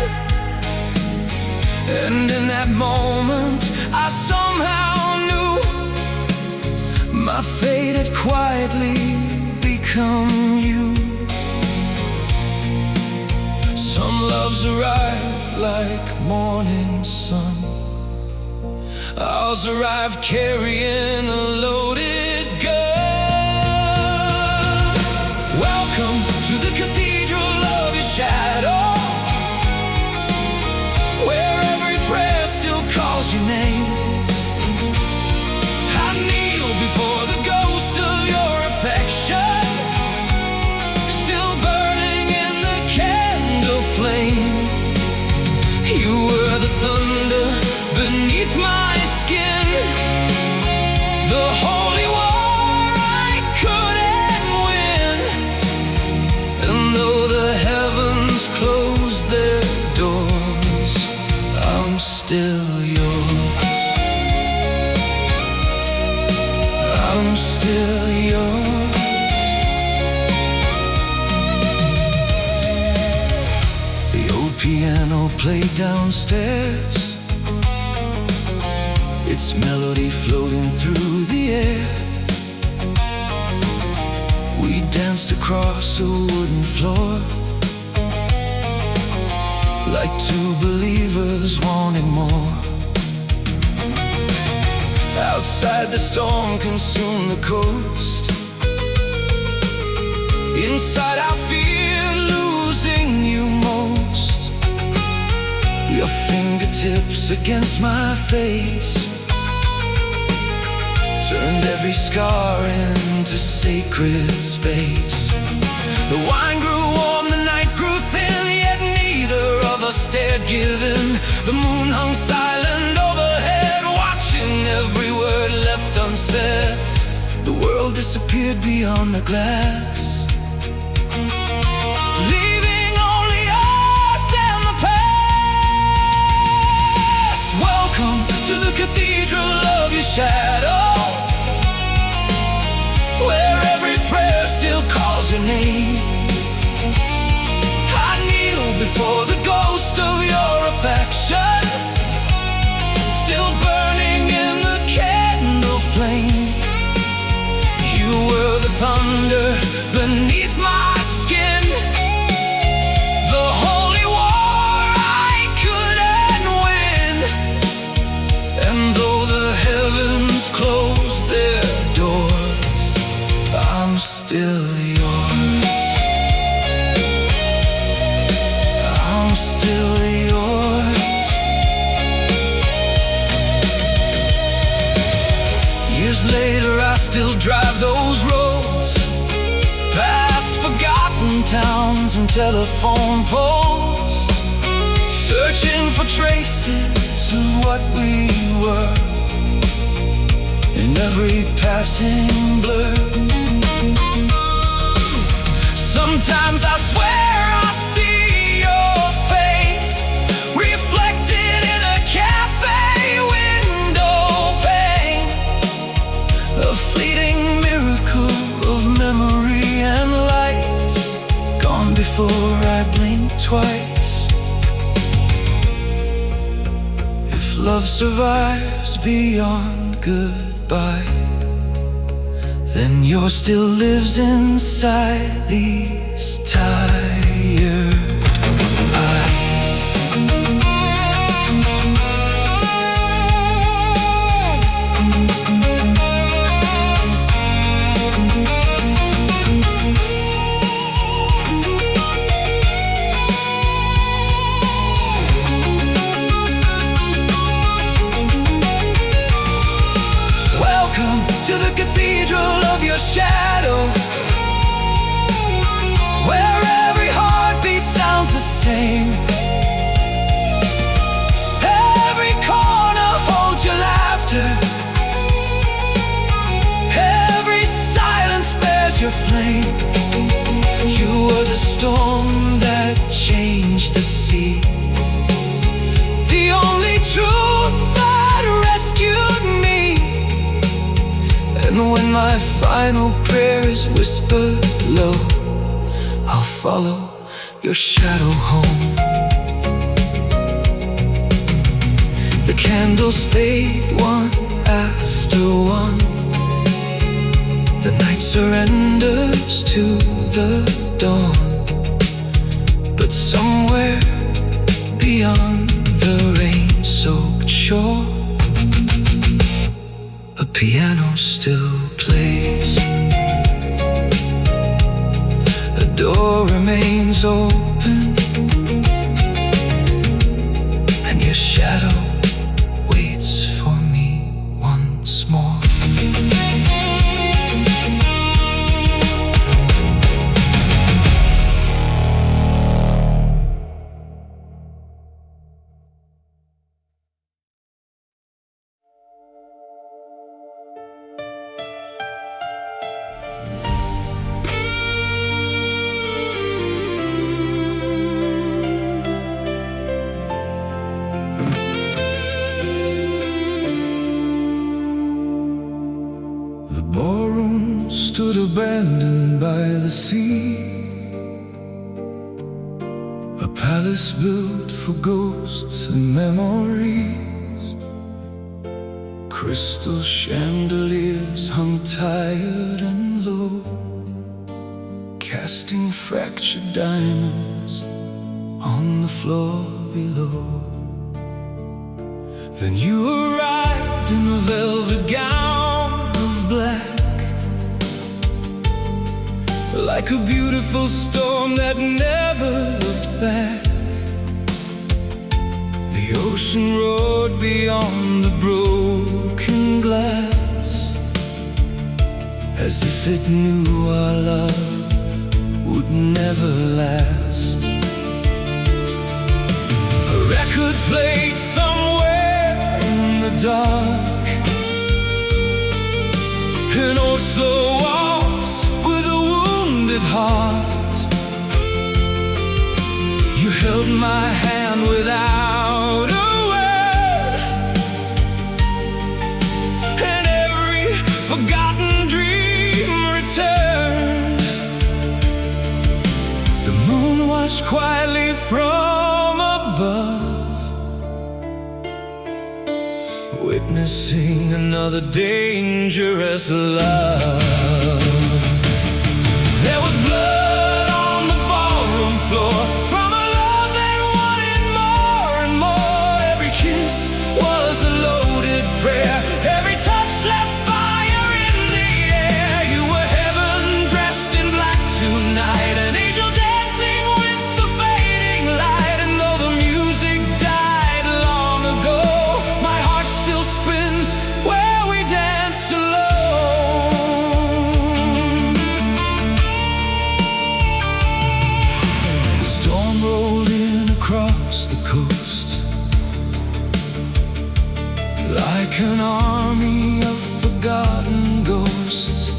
And in that moment I somehow knew my fate had quietly become you. Some loves arrive like morning sun, Ours arrived carrying a loaded gun. Welcome to the cathedral of your shadow, where every prayer still calls your name. I kneel before the ghost of your affection, still burning in the candle flame. You were the thunder beneath my skin, the holy war I couldn't win. And though the heavens close their doors, I'm still yours. I'm still yours. The old piano played downstairs, its melody floating through the air. We danced across a wooden floor, like two believers wanting more. Outside the storm consumed the coast, inside I feared losing you most. Your fingertips against my face turned every scar into sacred space. The wine grew warm, the night grew thin, yet neither of us dared give in. The moon hung silent overhead, watching every word left unsaid. The world disappeared beyond the glass, leaving only us and the past. Welcome to the cathedral of your shadow, where every prayer still calls your name. I kneel before the ghost of your affection, still burning in the candle flame. You were the thunder beneath my skin, the holy war I couldn't win. And though the heavens closed their doors, I'm still yours. I'm still yours. Years later I still drive those roads, past forgotten towns and telephone poles, searching for traces of what we were in every passing blur. Sometimes I swear I see your face reflected in a cafe window pane, a fleeting miracle of memory and light, gone before I blink twice. If love survives beyond goodbye, then yours still lives inside these tired eyes. Welcome to the cathedral of your shadow, where every heartbeat sounds the same. Every corner holds your laughter, every silence bears your flame. You were the storm that changed the sea, the only truth that rescued me. And when my final prayer is whispered low, I'll follow your shadow home. The candles fade one after one, the night surrenders to the dawn. But somewhere beyond the rain-soaked shore, shadow waits for me once more. The ballroom stood abandoned by the sea, a palace built for ghosts and memories. Crystal chandeliers hung tired and low, casting fractured diamonds on the floor below. Then you arrived in a velvet gown of black, like a beautiful storm that never looked back. The ocean roared beyond the broken glass, as if it knew our love would never last. A record played somewhere in the dark, an old slow waltz with a wounded heart. You held my hand without a word, and every forgotten dream returned. The moon watched quietly from above, witnessing another dangerous love. There was blood on the ballroom floor from a love that wanted more and more. Every kiss was a loaded prayer, every touch left fire in the air. You were heaven dressed in black tonight, an angel dancing with the fading light. And though the music died long ago, my heart still spins where we danced alone. The storm rolled in across the coast, like an army of forgotten ghosts.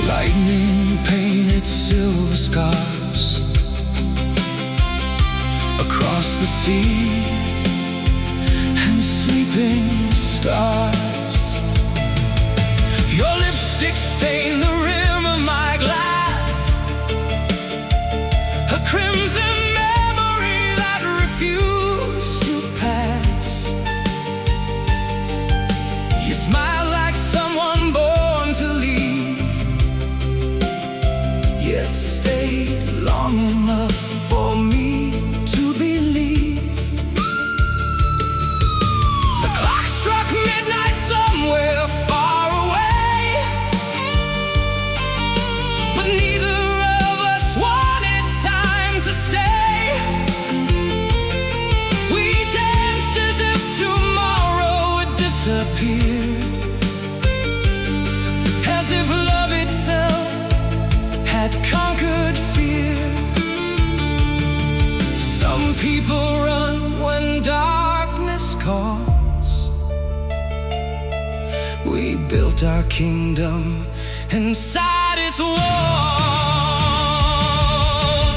Lightning painted silver scars across the sea, and sleeping stars. Your lipstick stained the rim of my glass, a crimson memory that refused to pass. You smiled like someone born to leave, yet stayed long enough for me to believe. The clock struck midnight somewhere far away, but neither of us wanted time to stay. We danced as if tomorrow would disappear, as if love itself had conquered fear. Some people run when darkness calls. We built our kingdom inside its walls.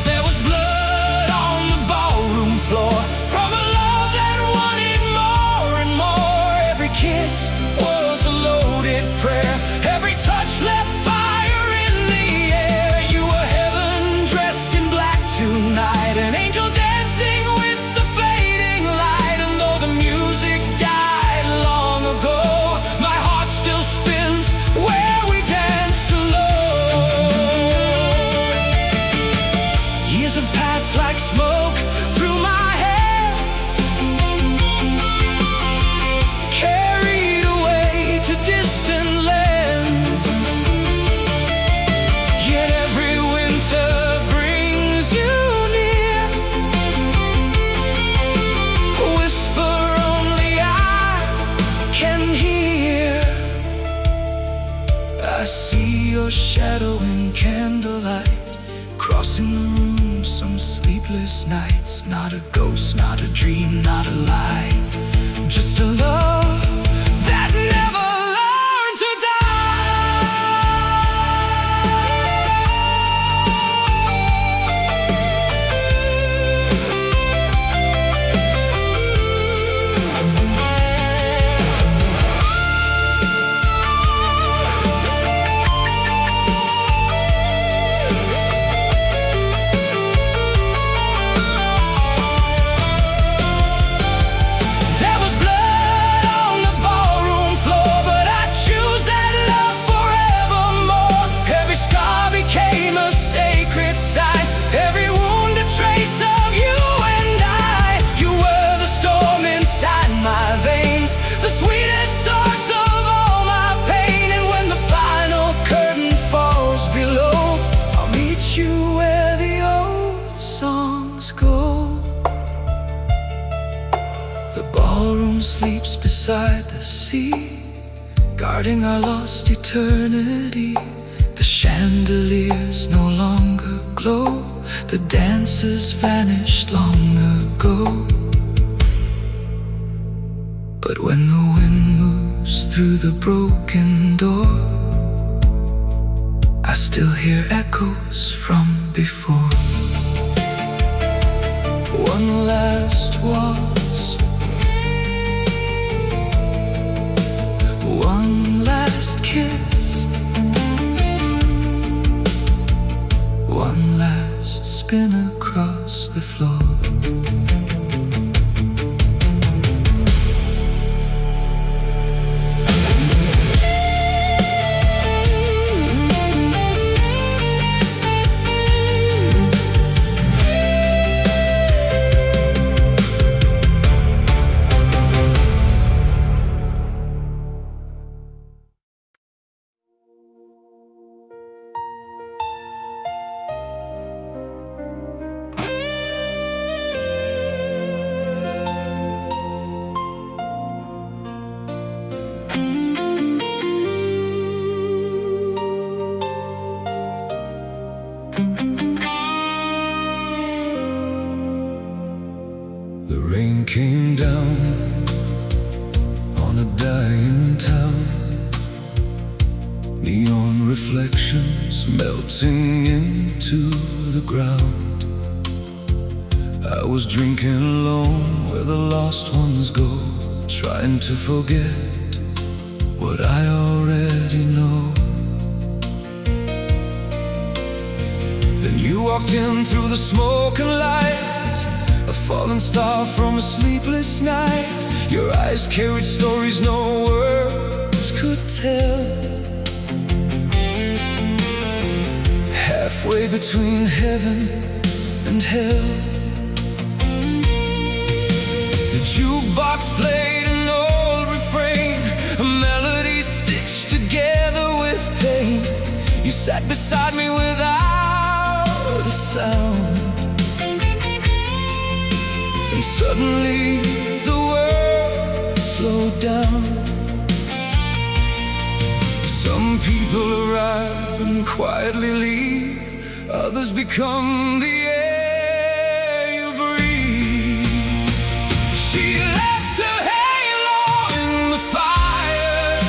There was blood on the ballroom floor from a love that wanted more and more. Every kiss was a loaded prayer, every touch left fire in the air. You were heaven dressed in black tonight, an angel dancing with the fading light. And though the music died long ago, my heart still spins where we danced alone. Years have passed like smoke through my hands, carried away to distant lands. Yet every winter brings you near, a ghost, not a dream, not a lie. Just a love that never learned to ballroom sleeps beside the sea, guarding our lost eternity. The chandeliers no longer glow, the dancers vanished long ago. But when the wind moves through the broken door, I still hear echoes from before. One last waltz, one last kiss, one last spin across the floor. The rain came down on a dying town, neon reflections melting into the ground. I was drinking alone where the lost ones go, trying to forget what I already know. Then you walked in through the smoke and light, a fallen star from a sleepless night. Your eyes carried stories no words could tell. Halfway between heaven and hell, the jukebox played an old refrain, a melody stitched together with pain. You sat beside me without a sound, and suddenly the world slowed down. Some people arrive and quietly leave, others become the air you breathe. She left her halo in the fire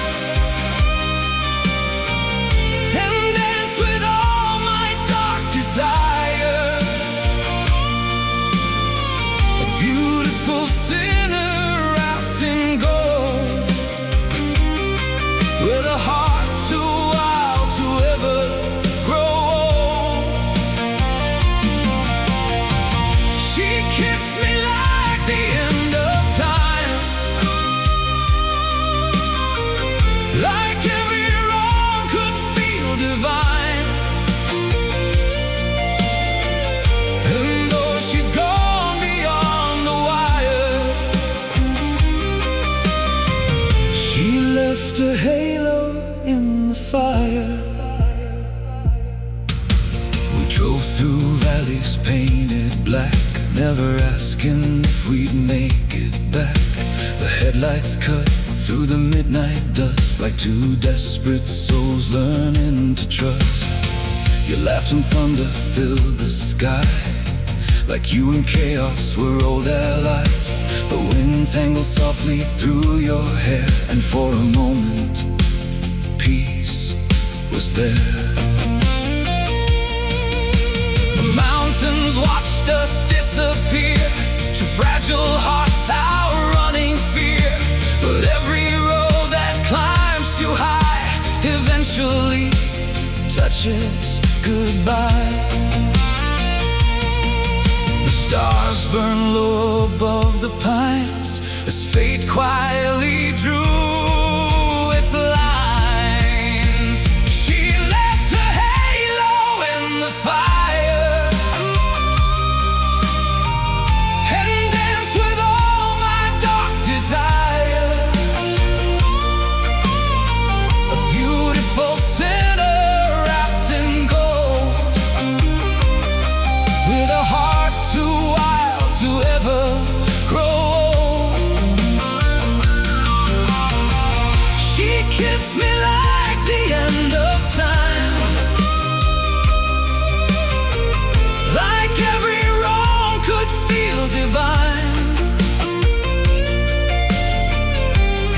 and danced with all my dark desires. A beautiful sinner wrapped in gold, with a heart too wild to ever grow old. She kissed me like the end of time, like every wrong could feel divine. And though she's gone beyond the wire, she left her halo in the fire. We drove through valleys painted black, never asking if we'd make it back. The headlights cut through the midnight dust, like two desperate souls learning to trust. You laughed and thunder filled the sky, like you and chaos were old allies. The wind tangled softly through your hair, and for a moment, peace was there. The mountains watched us disappear, two fragile hearts outrunning fear. But every road that climbs too high eventually touches goodbye. The stars burn low above the pines as fate quietly drew its lines. She left her halo in the fire and danced with all my dark desires. A beautiful sinner wrapped in gold, with a heart too wild to ever grow old. She kissed me like the end of time, like every wrong could feel divine.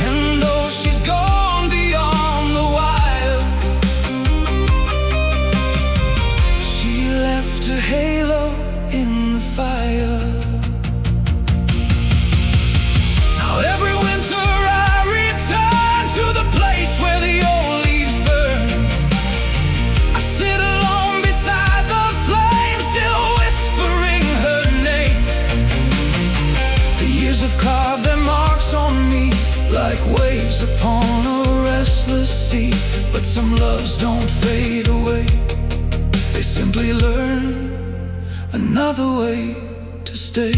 And though she's gone beyond the wire, she left her halo in the fire. Now every winter I return to the place where the old leaves burn. I sit alone beside the flame, still whispering her name. The years have carved their marks on me like waves upon a restless sea. But some loves don't fade away, they simply learn another way to stay.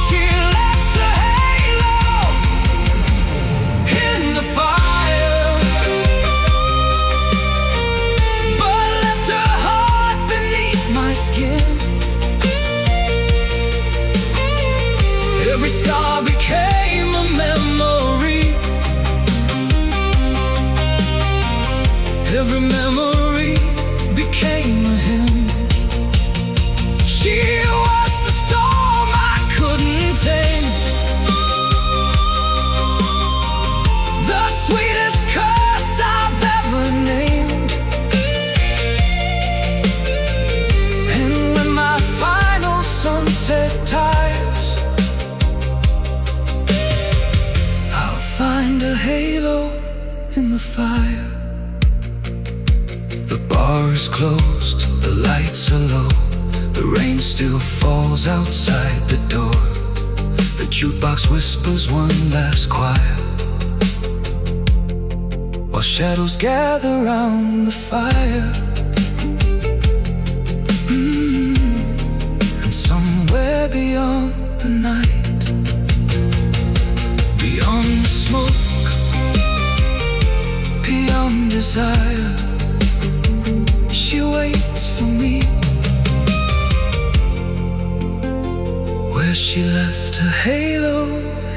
She left her halo in the fire, but left her heart beneath my skin. Every scar became a memory, every memory became a hymn. She was the storm I couldn't tame, the sweetest curse I've ever named. And when my final sunset tires, I'll find a halo in the fire. The bar is closed, the lights are low, the rain still falls outside the door. The jukebox whispers one last choir, while shadows gather round the fire. And somewhere beyond the night, beyond the smoke, beyond desire, she waits for me, where she left her halo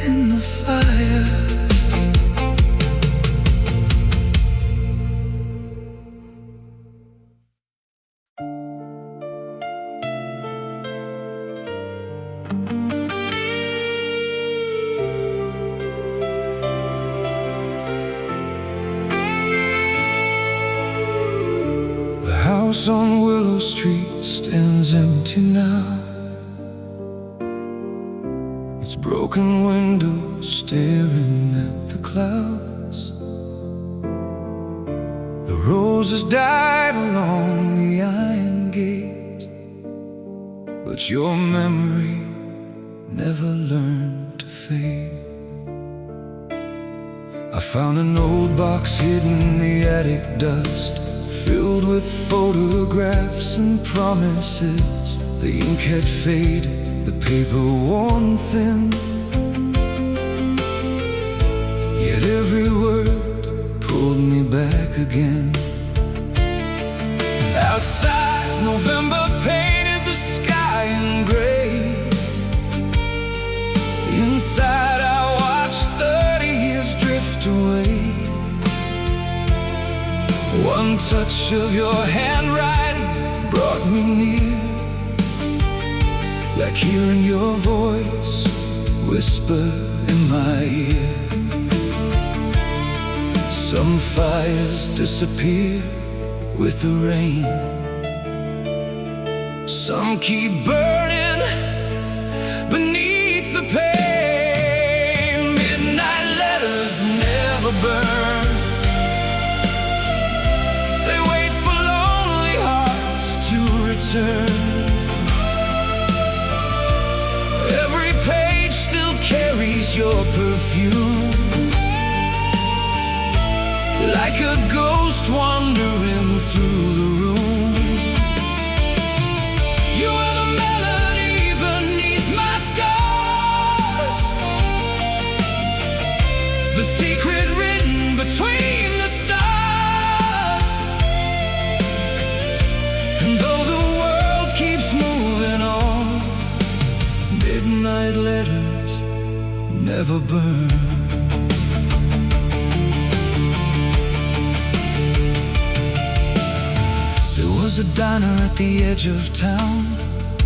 in the fire. The house on Willow Street stands empty now, its broken windows staring at the clouds. The roses died along the iron gate, but your memory never learned to fade. I found an old box hidden in the attic dust, filled with photographs and promises. The ink had faded, the paper worn thin. yet every word pulled me back again. Outside, November painted the sky in gray. Inside, I watched 30 years drift away. One touch of your handwriting brought me near, like hearing your voice whisper in my ear. Some fires disappear with the rain, some keep burning beneath the pain. Midnight letters never burn, they wait for lonely hearts to return. Every page still carries your perfume, like a ghost wandering through the room. You are the melody beneath my scars, the secret written between the stars. And though the world keeps moving on, midnight letters never burn. There was a diner at the edge of town,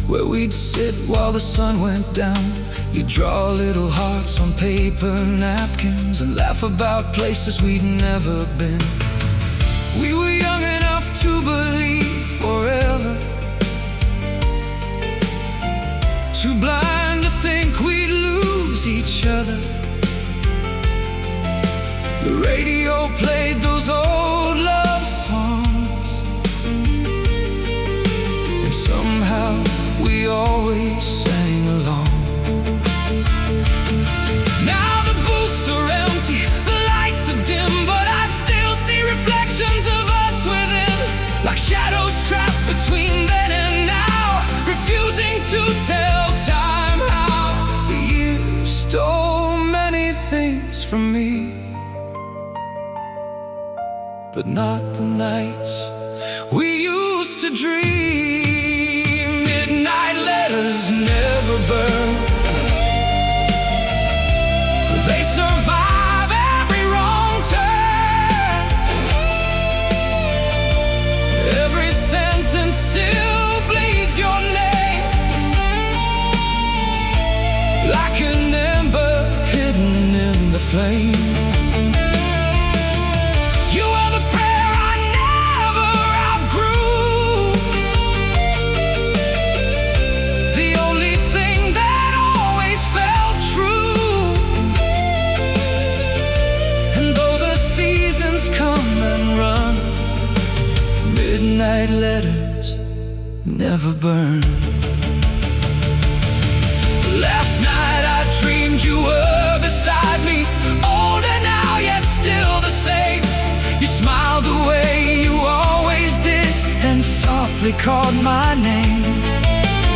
where we'd sit while the sun went down. You'd draw little hearts on paper napkins and laugh about places we'd never been. We were young enough to believe forever, too blind to think we'd lose each other. The radio played those old love songs, and somehow we always sang along. Now the booths are empty, the lights are dim, but I still see reflections of us within, like shadows trapped between then and now, refusing to tell time how the years stole many things from me, but not the nights we used to dream. Midnight letters never burn, they survive every wrong turn. Every sentence still bleeds your name, like an ember hidden in the flame. You are the prayer I never outgrew, the only thing that always felt true. And though the seasons come and run, midnight letters never burn. Last night I dreamed you were beside me, older now yet still the same. You smiled the way you always did and softly called my name.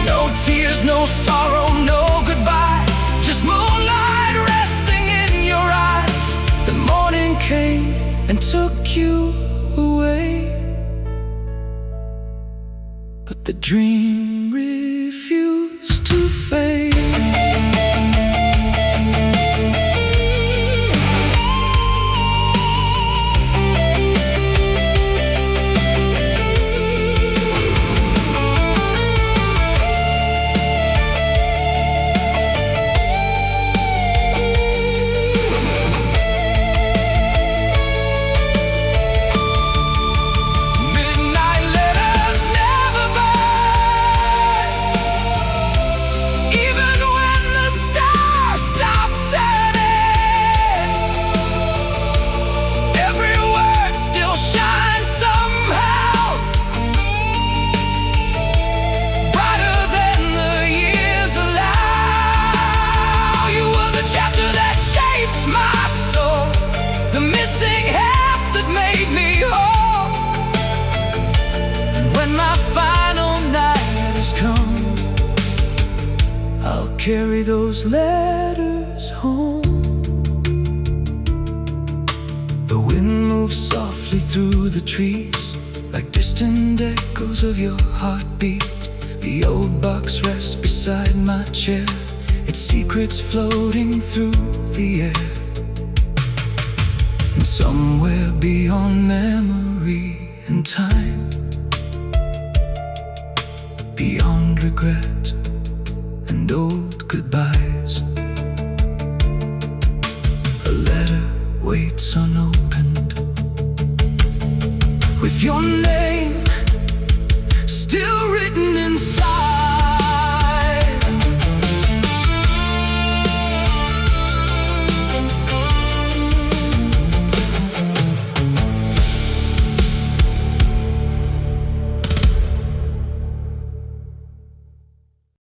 No tears, no sorrow, no goodbye, just moonlight resting in your eyes. The morning came and took you away, but the dream refused to fade. Carry those letters home. move softly through the trees, like distant echoes of your heartbeat. The old box rests beside my chair, its secrets floating through the air. And somewhere beyond memory and time, beyond regret and old goodbyes, a letter waits unopened, with your name